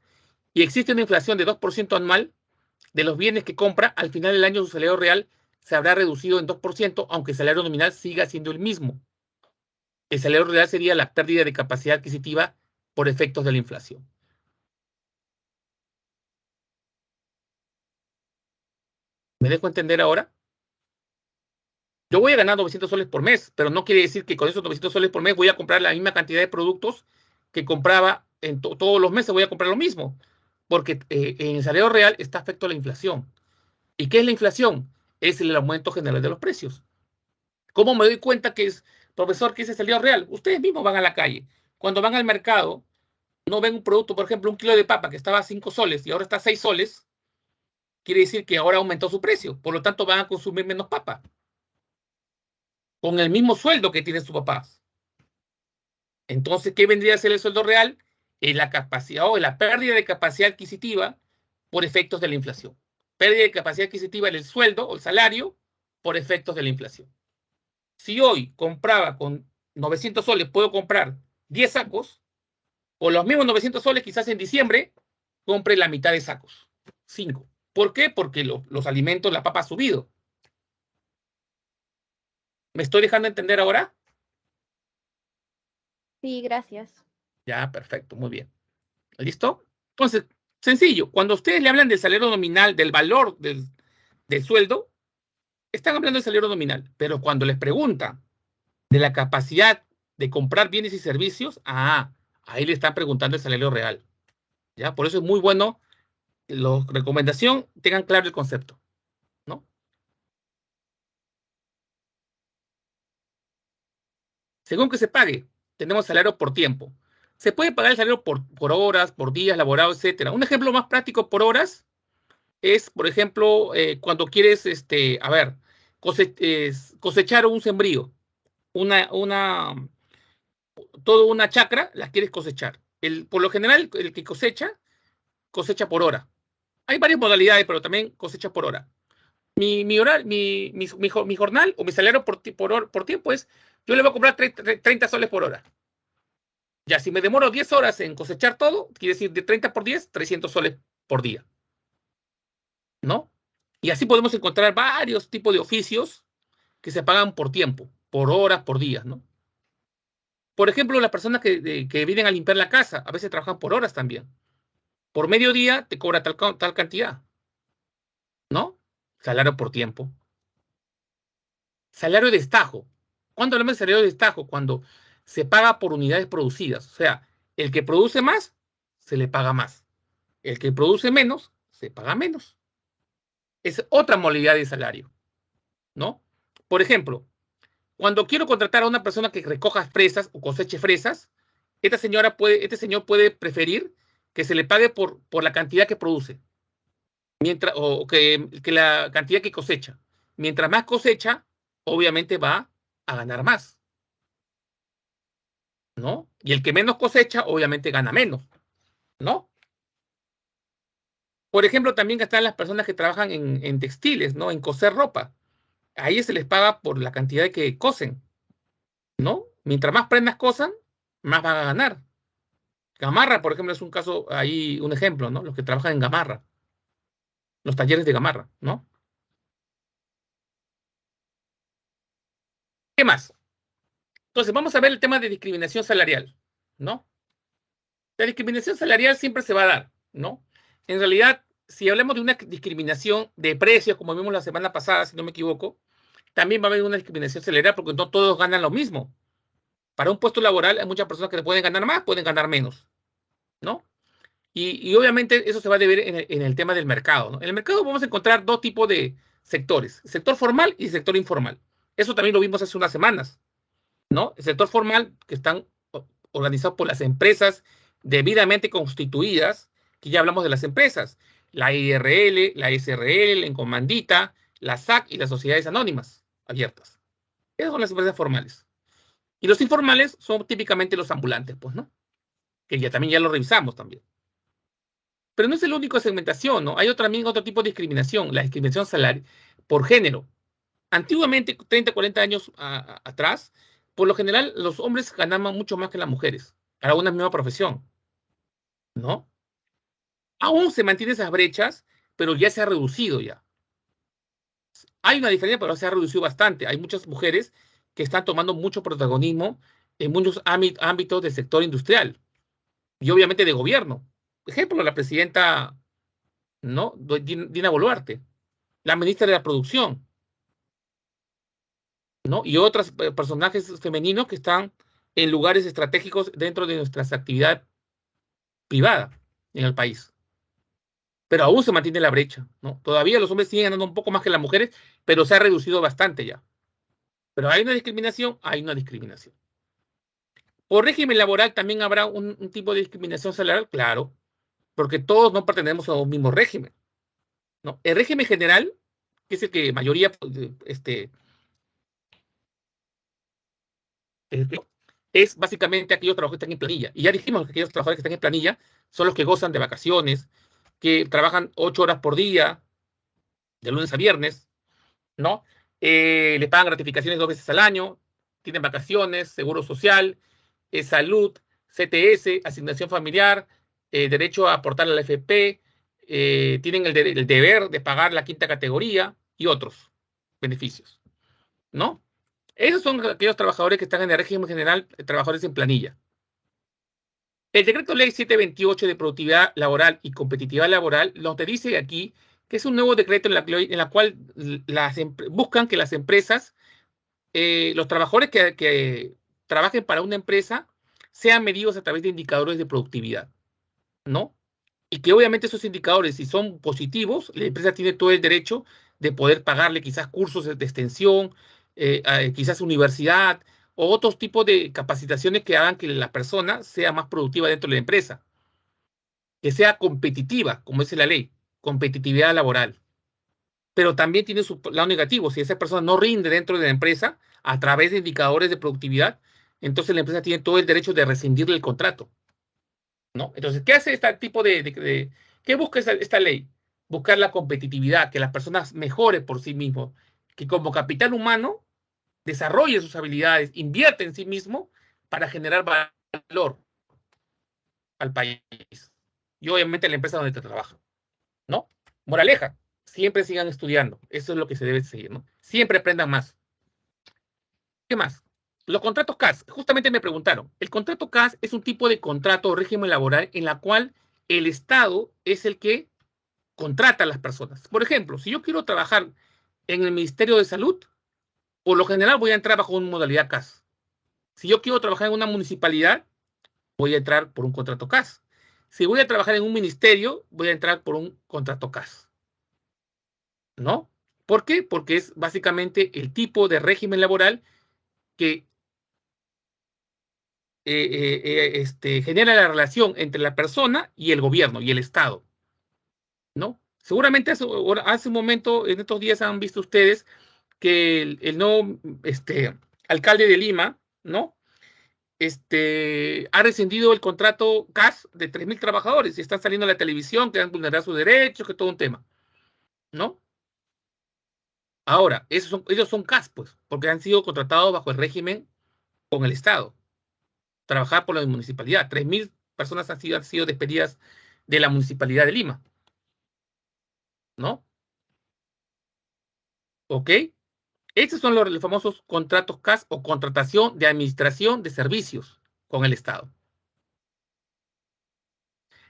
y existe una inflación de 2% anual de los bienes que compra, al final del año su salario real se habrá reducido en 2%, aunque el salario nominal siga siendo el mismo. El salario real sería la pérdida de capacidad adquisitiva por efectos de la inflación. ¿Me dejo entender ahora? Yo voy a ganar 900 soles por mes, pero no quiere decir que con esos 900 soles por mes voy a comprar la misma cantidad de productos que compraba en todos los meses, voy a comprar lo mismo, porque en el salario real está afecto a la inflación. ¿Y qué es la inflación? Es el aumento general de los precios. ¿Cómo me doy cuenta que es, profesor, que ese es el salario real? Ustedes mismos van a la calle. Cuando van al mercado, no ven un producto, por ejemplo, un kilo de papa que estaba a 5 soles y ahora está a 6 soles, quiere decir que ahora aumentó su precio. Por lo tanto, van a consumir menos papa con el mismo sueldo que tienen sus papás. Entonces, ¿qué vendría a ser el sueldo real? Es la capacidad o la pérdida de capacidad adquisitiva por efectos de la inflación. Pérdida de capacidad adquisitiva en el sueldo o el salario por efectos de la inflación. Si hoy compraba con 900 soles, puedo comprar 10 sacos, o los mismos 900 soles, quizás en diciembre, compre la mitad de sacos, 5. ¿Por qué? Porque los alimentos, la papa ha subido. ¿Me estoy dejando entender ahora? Sí, gracias. Ya, perfecto, muy bien. ¿Listo? Entonces, sencillo, cuando ustedes le hablan del salario nominal, del valor del sueldo, están hablando del salario nominal, pero cuando les preguntan de la capacidad de comprar bienes y servicios, ahí le están preguntando el salario real. ¿Ya? Por eso es muy bueno, la recomendación, tengan claro el concepto, ¿no? Según que se pague, tenemos salario por tiempo. Se puede pagar el salario por horas, por días laborados, etcétera. Un ejemplo más práctico por horas es, por ejemplo, cuando quieres, cosechar un sembrío, toda una chacra, la quieres cosechar. Por lo general, el que cosecha por hora. Hay varias modalidades, pero también cosecha por hora. Mi jornal o mi salario por tiempo es, yo le voy a cobrar 30 soles por hora. Ya, si me demoro 10 horas en cosechar todo, quiere decir de 30 por 10, 300 soles por día, ¿no? Y así podemos encontrar varios tipos de oficios que se pagan por tiempo, por horas, por días, ¿no? Por ejemplo, las personas que vienen a limpiar la casa, a veces trabajan por horas también. Por mediodía te cobra tal cantidad, ¿no? Salario por tiempo. Salario de destajo. ¿Cuándo hablamos de salario de destajo? Cuando se paga por unidades producidas. O sea, el que produce más, se le paga más. El que produce menos, se paga menos. Es otra modalidad de salario, ¿no? Por ejemplo, cuando quiero contratar a una persona que recoja fresas o coseche fresas, este señor puede preferir que se le pague por la cantidad que produce, o que la cantidad que cosecha. Mientras más cosecha, obviamente va a ganar más, ¿no? Y el que menos cosecha, obviamente gana menos, ¿no? Por ejemplo, también están las personas que trabajan en textiles, ¿no? En coser ropa. A ellos se les paga por la cantidad de que cosen, ¿no? Mientras más prendas cosan, más van a ganar. Gamarra, por ejemplo, es un caso, ahí un ejemplo, ¿no? Los que trabajan en Gamarra, los talleres de Gamarra, ¿no? ¿Qué más? Entonces, vamos a ver el tema de discriminación salarial, ¿no? La discriminación salarial siempre se va a dar, ¿no? En realidad, si hablamos de una discriminación de precios, como vimos la semana pasada, si no me equivoco, también va a haber una discriminación salarial porque no todos ganan lo mismo. Para un puesto laboral hay muchas personas que pueden ganar más, pueden ganar menos, ¿no? Y obviamente eso se va a deber en el tema del mercado, ¿no? En el mercado vamos a encontrar dos tipos de sectores, sector formal y sector informal. Eso también lo vimos hace unas semanas, ¿no? El sector formal, que están organizados por las empresas debidamente constituidas, que ya hablamos de las empresas, la IRL, la SRL, la Encomandita, la SAC y las sociedades anónimas abiertas. Esas son las empresas formales. Y los informales son típicamente los ambulantes, pues, ¿no? Que ya lo revisamos también. Pero no es el único segmentación, ¿no? Hay también otro tipo de discriminación, la discriminación salarial por género. Antiguamente, 30, 40 años atrás, por lo general, los hombres ganaban mucho más que las mujeres, para una misma profesión, ¿no? Aún se mantienen esas brechas, pero ya se ha reducido ya. Hay una diferencia, pero se ha reducido bastante. Hay muchas mujeres que están tomando mucho protagonismo en muchos ámbitos del sector industrial y obviamente de gobierno. Por ejemplo, la presidenta, ¿no? Dina Boluarte, la ministra de la Producción, ¿no? Y otros personajes femeninos que están en lugares estratégicos dentro de nuestras actividades privadas en el país. Pero aún se mantiene la brecha, ¿no? Todavía los hombres siguen ganando un poco más que las mujeres, pero se ha reducido bastante ya. Pero hay una discriminación, hay una discriminación. Por régimen laboral también habrá un tipo de discriminación salarial, claro, porque todos no pertenecemos a un mismo régimen, ¿no? El régimen general, que es el que mayoría es básicamente aquellos trabajadores que están en planilla. Y ya dijimos que aquellos trabajadores que están en planilla son los que gozan de vacaciones, que trabajan 8 horas por día, de lunes a viernes, ¿no? Les pagan gratificaciones 2 veces al año, tienen vacaciones, seguro social, salud, CTS, asignación familiar, derecho a aportar a la AFP, tienen el deber de pagar la quinta categoría y otros beneficios, ¿no? Esos son aquellos trabajadores que están en el régimen general, trabajadores en planilla. El decreto ley 728 de productividad laboral y competitividad laboral nos dice aquí que es un nuevo decreto en la cual buscan que las empresas, los trabajadores que trabajen para una empresa sean medidos a través de indicadores de productividad, ¿no? Y que obviamente esos indicadores, si son positivos, la empresa tiene todo el derecho de poder pagarle quizás cursos de extensión, quizás universidad o otros tipos de capacitaciones que hagan que la persona sea más productiva dentro de la empresa, que sea competitiva, como dice la ley, competitividad laboral. Pero también tiene su lado negativo. Si esa persona no rinde dentro de la empresa a través de indicadores de productividad, entonces la empresa tiene todo el derecho de rescindirle el contrato, ¿no? Entonces, ¿qué hace este tipo qué busca esta ley? Buscar la competitividad, que las personas mejoren por sí mismos, que como capital humano desarrolle sus habilidades, invierte en sí mismo para generar valor al país y obviamente a la empresa donde te trabaja, ¿no? Moraleja, siempre sigan estudiando, eso es lo que se debe seguir, ¿no? Siempre aprendan más. ¿Qué más? Los contratos CAS, justamente me preguntaron, el contrato CAS es un tipo de contrato o régimen laboral en la cual el Estado es el que contrata a las personas. Por ejemplo, si yo quiero trabajar en el Ministerio de Salud, por lo general voy a entrar bajo una modalidad CAS. Si yo quiero trabajar en una municipalidad, voy a entrar por un contrato CAS. Si voy a trabajar en un ministerio, voy a entrar por un contrato CAS, ¿no? ¿Por qué? Porque es básicamente el tipo de régimen laboral que genera la relación entre la persona y el gobierno y el Estado, ¿no? Seguramente hace un momento, en estos días han visto ustedes que el nuevo alcalde de Lima, ¿no? Ha rescindido el contrato CAS de 3,000 trabajadores y están saliendo a la televisión que han vulnerado sus derechos, que todo un tema, ¿no? Ahora, ellos son CAS, pues, porque han sido contratados bajo el régimen con el Estado, trabajar por la municipalidad. 3,000 personas han sido despedidas de la municipalidad de Lima, ¿no? ¿Ok? Estos son los famosos contratos CAS o contratación de administración de servicios con el Estado.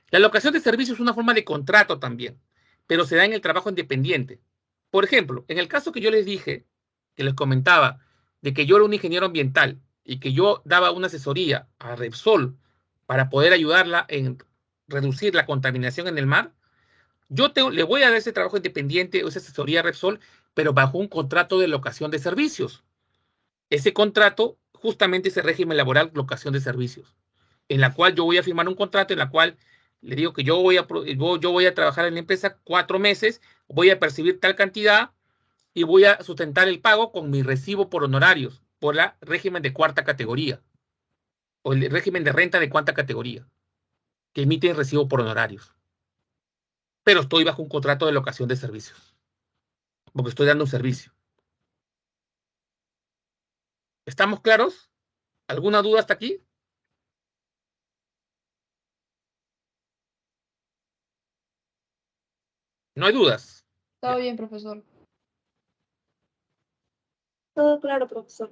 La locación de servicios es una forma de contrato también, pero se da en el trabajo independiente. Por ejemplo, en el caso que yo les dije, que les comentaba, de que yo era un ingeniero ambiental y que yo daba una asesoría a Repsol para poder ayudarla en reducir la contaminación en el mar, le voy a dar ese trabajo independiente o esa asesoría a Repsol, pero bajo un contrato de locación de servicios. ese contrato, justamente ese régimen laboral, locación de servicios, en la cual yo voy a firmar un contrato en la cual le digo que yo voy a trabajar en la empresa 4 meses, voy a percibir tal cantidad y voy a sustentar el pago con mi recibo por honorarios, por el régimen de cuarta categoría, o el régimen de renta de cuarta categoría, que emite recibo por honorarios. Pero estoy bajo un contrato de locación de servicios, porque estoy dando un servicio. ¿Estamos claros? ¿Alguna duda hasta aquí? No hay dudas. Todo bien, profesor. Todo claro, profesor.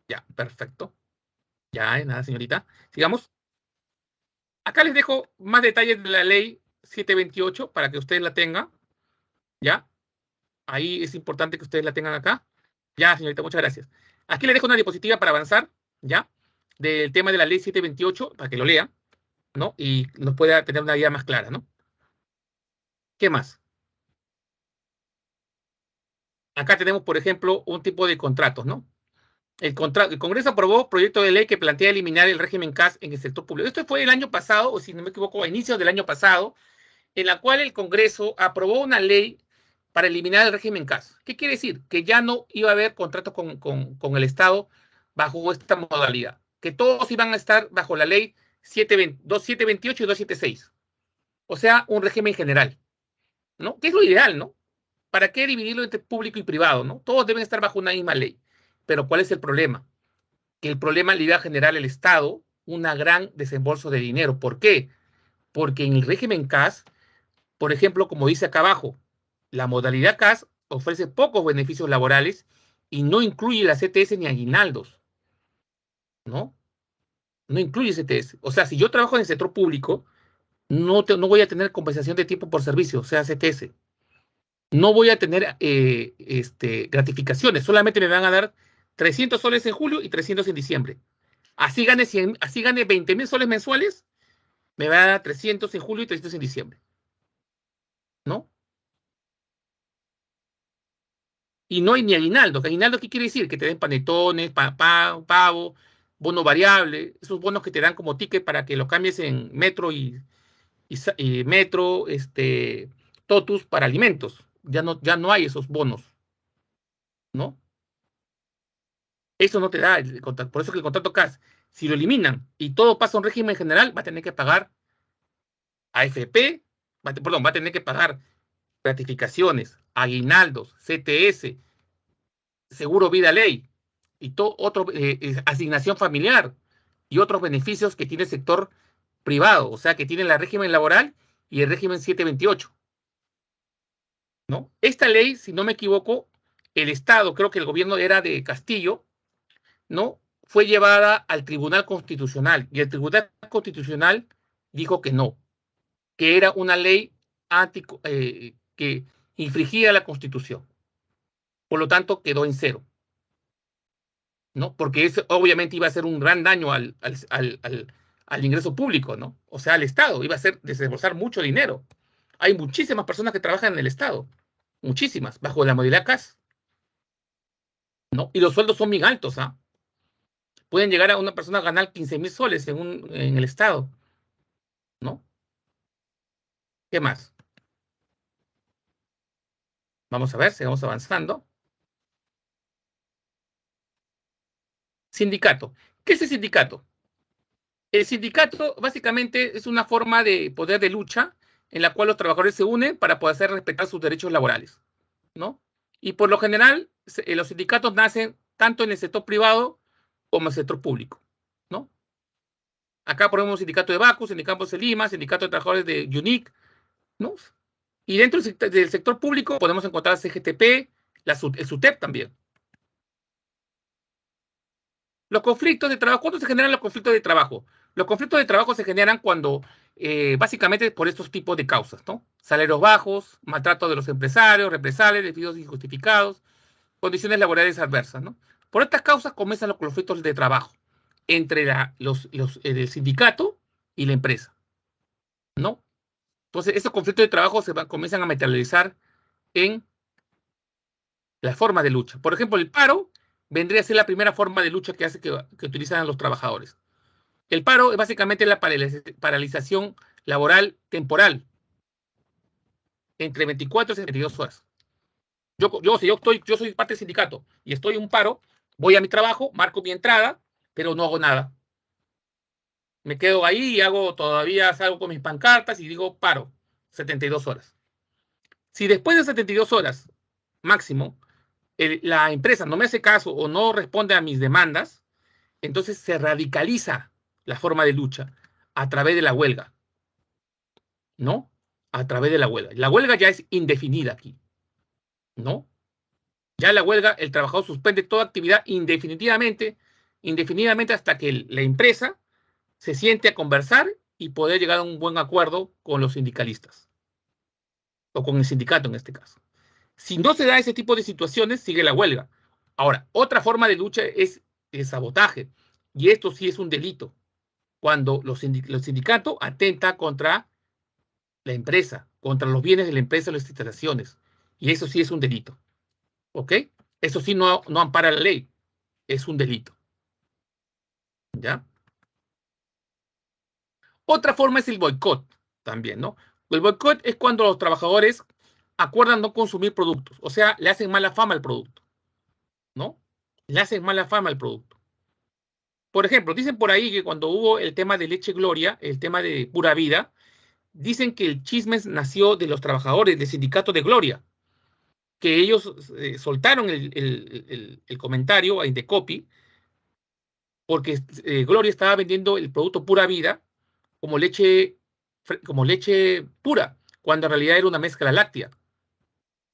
Ya, perfecto. Ya, nada, señorita. Sigamos. Acá les dejo más detalles de la ley 728 para que ustedes la tengan. ¿Ya? Ahí es importante que ustedes la tengan acá. Ya, señorita, muchas gracias. Aquí les dejo una diapositiva para avanzar, ¿ya? Del tema de la ley 728, para que lo lean, ¿no? Y nos pueda tener una idea más clara, ¿no? ¿Qué más? Acá tenemos, por ejemplo, un tipo de contratos, ¿no? El Congreso aprobó proyecto de ley que plantea eliminar el régimen CAS en el sector público. Esto fue el año pasado, o si no me equivoco, a inicios del año pasado, en la cual el Congreso aprobó una ley para eliminar el régimen CAS. ¿Qué quiere decir? Que ya no iba a haber contratos con el Estado bajo esta modalidad, que todos iban a estar bajo la ley 2728 y 276, o sea, un régimen general, ¿no? Que es lo ideal, ¿no? ¿Para qué dividirlo entre público y privado, no? Todos deben estar bajo una misma ley. Pero ¿cuál es el problema? Que el problema le iba a generar el Estado una gran desembolso de dinero. ¿Por qué? Porque en el régimen CAS, por ejemplo, como dice acá abajo, la modalidad CAS ofrece pocos beneficios laborales y no incluye la CTS ni aguinaldos, ¿no? No incluye CTS. O sea, si yo trabajo en el sector público, no voy a tener compensación de tiempo por servicio, o sea, CTS. No voy a tener gratificaciones, solamente me van a dar 300 soles en julio y 300 en diciembre. Así gane 20,000 soles mensuales, me va a dar 300 en julio y 300 en diciembre, ¿no? Y no hay ni aguinaldo. ¿Aguinaldo qué quiere decir? Que te den panetones, pavo, bono variable, esos bonos que te dan como ticket para que lo cambies en metro y metro, totus para alimentos. Ya no hay esos bonos, ¿no? Eso no te da el contrato. Por eso que el contrato CAS, si lo eliminan y todo pasa a un régimen general, va a tener que pagar AFP, va a tener que pagar gratificaciones, aguinaldos, CTS, seguro vida ley y otro asignación familiar y otros beneficios que tiene el sector privado, o sea, que tiene el régimen laboral y el régimen 728, ¿no? Esta ley, si no me equivoco, el Estado, creo que el gobierno era de Castillo, ¿no? Fue llevada al Tribunal Constitucional y el Tribunal Constitucional dijo que no, que era una ley que infringía la Constitución. Por lo tanto, quedó en cero, ¿no? Porque eso obviamente iba a ser un gran daño al ingreso público, ¿no? O sea, al Estado, iba a ser desembolsar mucho dinero. Hay muchísimas personas que trabajan en el Estado, muchísimas, bajo la modalidad CAS, ¿no? Y los sueldos son bien altos, ¿ah? Pueden llegar a una persona a ganar 15,000 soles en el Estado, ¿no? ¿Qué más? Vamos a ver, sigamos avanzando. Sindicato. ¿Qué es el sindicato? El sindicato básicamente es una forma de poder de lucha en la cual los trabajadores se unen para poder hacer respetar sus derechos laborales, ¿no? Y por lo general, los sindicatos nacen tanto en el sector privado como en el sector público, ¿no? Acá ponemos sindicato de Bacus, sindicato de Lima, sindicato de trabajadores de UNIC, ¿no? Y dentro del sector público podemos encontrar CGTP, el SUTEP también. Los conflictos de trabajo, ¿cuándo se generan los conflictos de trabajo? Los conflictos de trabajo se generan cuando, básicamente por estos tipos de causas, ¿no? Salarios bajos, maltrato de los empresarios, represalias, despidos injustificados, condiciones laborales adversas, ¿no? Por estas causas comienzan los conflictos de trabajo entre el sindicato y la empresa, ¿no? Entonces, esos conflictos de trabajo comienzan a materializar en la forma de lucha. Por ejemplo, el paro vendría a ser la primera forma de lucha que utilizan los trabajadores. El paro es básicamente la paralización laboral temporal, entre 24 y 72 horas. Yo soy parte del sindicato y estoy en un paro, voy a mi trabajo, marco mi entrada, pero no hago nada. Me quedo ahí y salgo con mis pancartas y digo paro, 72 horas. Si después de 72 horas máximo, la empresa no me hace caso o no responde a mis demandas, entonces se radicaliza la forma de lucha a través de la huelga, ¿no? A través de la huelga. La huelga ya es indefinida aquí, ¿no? Ya la huelga, el trabajador suspende toda actividad indefinidamente hasta que la empresa se siente a conversar y poder llegar a un buen acuerdo con los sindicalistas, o con el sindicato en este caso. Si no se da ese tipo de situaciones, sigue la huelga. Ahora, otra forma de lucha es el sabotaje, y esto sí es un delito, cuando los sindicatos atentan contra la empresa, contra los bienes de la empresa o las instalaciones, y eso sí es un delito, ¿ok? Eso sí no ampara la ley, es un delito, ¿ya? Otra forma es el boicot también, ¿no? El boicot es cuando los trabajadores acuerdan no consumir productos, o sea, le hacen mala fama al producto, ¿no? Le hacen mala fama al producto. Por ejemplo, dicen por ahí que cuando hubo el tema de Leche Gloria, el tema de Pura Vida, dicen que el chisme nació de los trabajadores del sindicato de Gloria, que ellos soltaron el comentario a Indecopi porque Gloria estaba vendiendo el producto Pura Vida como leche pura, cuando en realidad era una mezcla láctea,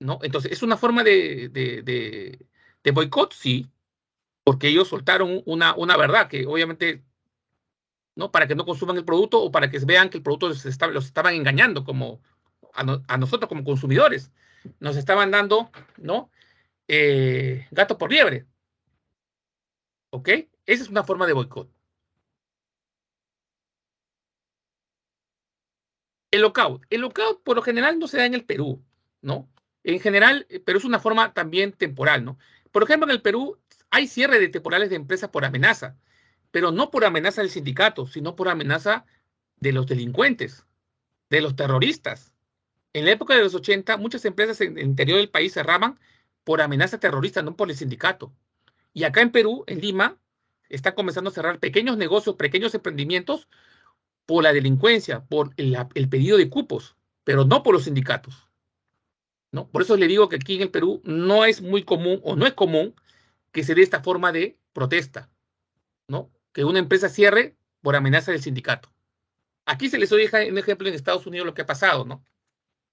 ¿no? Entonces, ¿es una forma de boicot? Sí, porque ellos soltaron una verdad que obviamente, ¿no? Para que no consuman el producto o para que vean que el producto los estaban engañando como a nosotros como consumidores. Nos estaban dando, ¿no? Gato por liebre. ¿Ok? Esa es una forma de boicot. El lockout. El lockout por lo general no se da en el Perú, ¿no? En general, pero es una forma también temporal, ¿no? Por ejemplo, en el Perú hay cierre de temporales de empresas por amenaza, pero no por amenaza del sindicato, sino por amenaza de los delincuentes, de los terroristas. En la época de los 80, muchas empresas en el interior del país cerraban por amenaza terrorista, no por el sindicato. Y acá en Perú, en Lima, están comenzando a cerrar pequeños negocios, pequeños emprendimientos por la delincuencia, por el pedido de cupos, pero no por los sindicatos, ¿no? Por eso le digo que aquí en el Perú no es muy común o no es común que se dé esta forma de protesta, ¿no? Que una empresa cierre por amenaza del sindicato. Aquí se les deja un ejemplo en Estados Unidos lo que ha pasado, ¿no?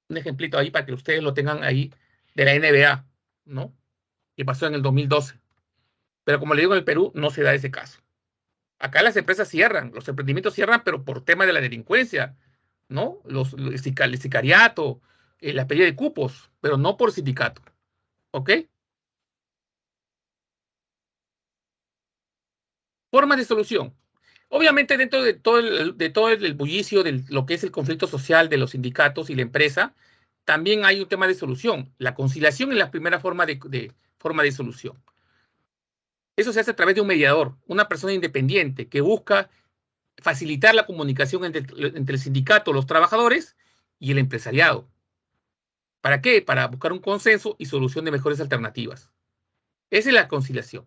Un ejemplito ahí para que ustedes lo tengan ahí de la NBA, ¿no? Que pasó en el 2012. Pero como le digo, en el Perú no se da ese caso. Acá las empresas cierran, los emprendimientos cierran, pero por tema de la delincuencia, ¿no? El sicariato, la pedida de cupos, pero no por sindicato. ¿Ok? Formas de solución. Obviamente, dentro de todo el bullicio de lo que es el conflicto social de los sindicatos y la empresa, también hay un tema de solución. La conciliación es la primera forma de solución. Eso se hace a través de un mediador, una persona independiente que busca facilitar la comunicación entre el sindicato, los trabajadores y el empresariado. ¿Para qué? Para buscar un consenso y solución de mejores alternativas. Esa es la conciliación,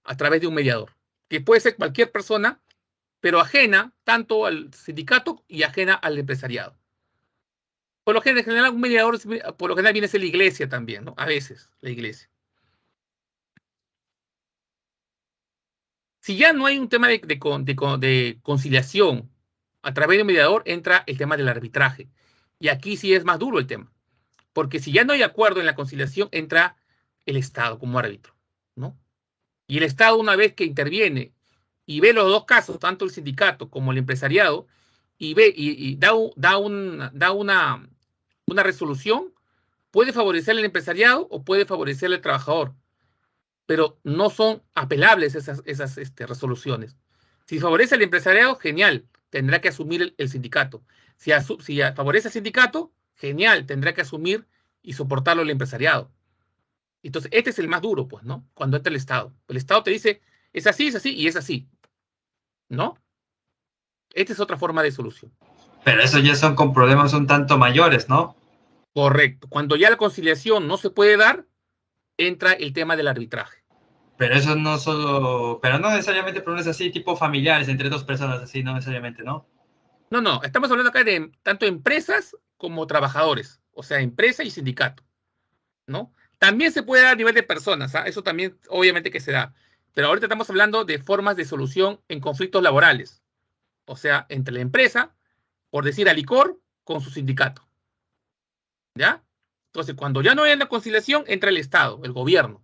a través de un mediador, que puede ser cualquier persona, pero ajena tanto al sindicato y ajena al empresariado. Por lo general, un mediador, por lo general viene a ser la iglesia también, ¿no? A veces, la iglesia. Si ya no hay un tema de conciliación a través de un mediador, entra el tema del arbitraje. Y aquí sí es más duro el tema. Porque si ya no hay acuerdo en la conciliación, entra el Estado como árbitro, ¿no? Y el Estado, una vez que interviene y ve los dos casos, tanto el sindicato como el empresariado, y ve y da una resolución, puede favorecer al empresariado o puede favorecer al trabajador, pero no son apelables esas resoluciones. Si favorece al empresariado, genial, tendrá que asumir el sindicato. Si favorece al sindicato, genial, tendrá que asumir y soportarlo el empresariado. Entonces, este es el más duro, pues, ¿no? Cuando entra el Estado. El Estado te dice, es así y es así, ¿no? Esta es otra forma de solución. Pero eso ya son con problemas un tanto mayores, ¿no? Correcto. Cuando ya la conciliación no se puede dar, entra el tema del arbitraje. Pero eso no solo, pero no necesariamente problemas así, tipo familiares entre dos personas, así, no necesariamente, ¿no? No, no, estamos hablando acá de tanto empresas como trabajadores, o sea, empresa y sindicato, ¿no? También se puede dar a nivel de personas, ¿ah? Eso también obviamente que se da. Pero ahorita estamos hablando de formas de solución en conflictos laborales, o sea, entre la empresa, por decir Alicor, con su sindicato, ¿ya? Entonces, cuando ya no hay una conciliación, entra el Estado, el gobierno,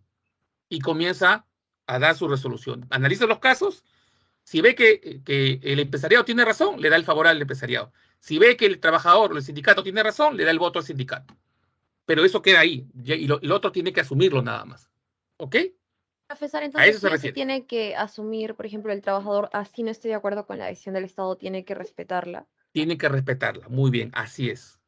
y comienza a dar su resolución. Analiza los casos. Si ve que el empresariado tiene razón, le da el favor al empresariado. Si ve que el trabajador o el sindicato tiene razón, le da el voto al sindicato. Pero eso queda ahí, y el otro tiene que asumirlo nada más. ¿Ok? Profesor, A entonces, eso se ¿quién se refiere. tiene que asumir, por ejemplo, el trabajador, así no estoy de acuerdo con la decisión del Estado, tiene que respetarla? Tiene que respetarla. Muy bien, así es.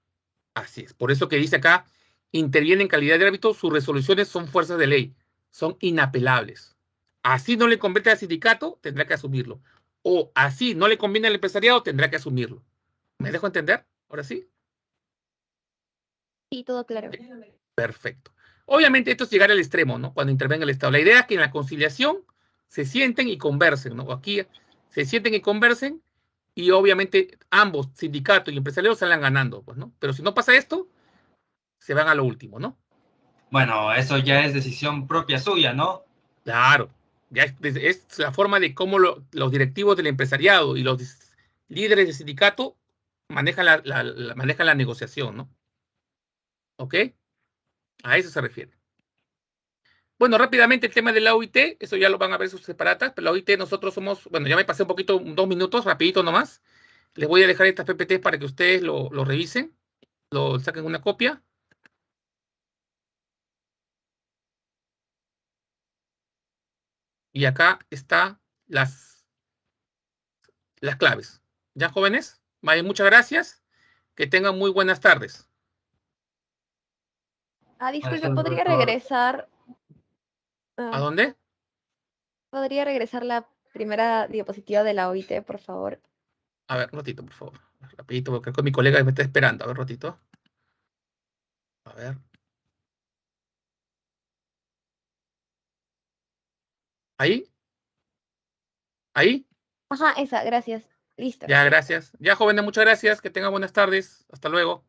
Así es. Por eso que dice acá, interviene en calidad de árbitro, sus resoluciones son fuerzas de ley, son inapelables. Así no le conviene al sindicato, tendrá que asumirlo. O así no le conviene al empresariado, tendrá que asumirlo. ¿Me dejo entender? Ahora sí. Sí, todo claro. Perfecto. Obviamente esto es llegar al extremo, ¿no? Cuando intervenga el Estado. La idea es que en la conciliación se sienten y conversen, ¿no? Aquí se sienten y conversen y obviamente ambos, sindicato y empresariado, salgan ganando, pues, ¿no? Pero si no pasa esto, se van a lo último, ¿no? Bueno, eso ya es decisión propia suya, ¿no? Claro. Ya es la forma de cómo los directivos del empresariado y los líderes del sindicato manejan manejan la negociación, ¿no? ¿Ok? A eso se refiere. Bueno, rápidamente el tema de la OIT, eso ya lo van a ver sus separatas, pero la OIT nosotros somos, bueno, ya me pasé un poquito, 2 minutos, rapidito nomás. Les voy a dejar estas PPTs para que ustedes lo revisen, lo saquen una copia. Y acá está las claves. ¿Ya, jóvenes? Vale, muchas gracias. Que tengan muy buenas tardes. Disculpe, Gracias, ¿podría doctor. regresar? ¿A dónde? ¿Podría regresar la primera diapositiva de la OIT, por favor? A ver, un ratito, por favor. Rapidito, porque creo que mi colega me está esperando. A ver, un ratito. A ver. ¿Ahí? ¿Ahí? Ajá, esa, gracias. Listo. Ya, gracias. Ya, jóvenes, muchas gracias. Que tengan buenas tardes. Hasta luego.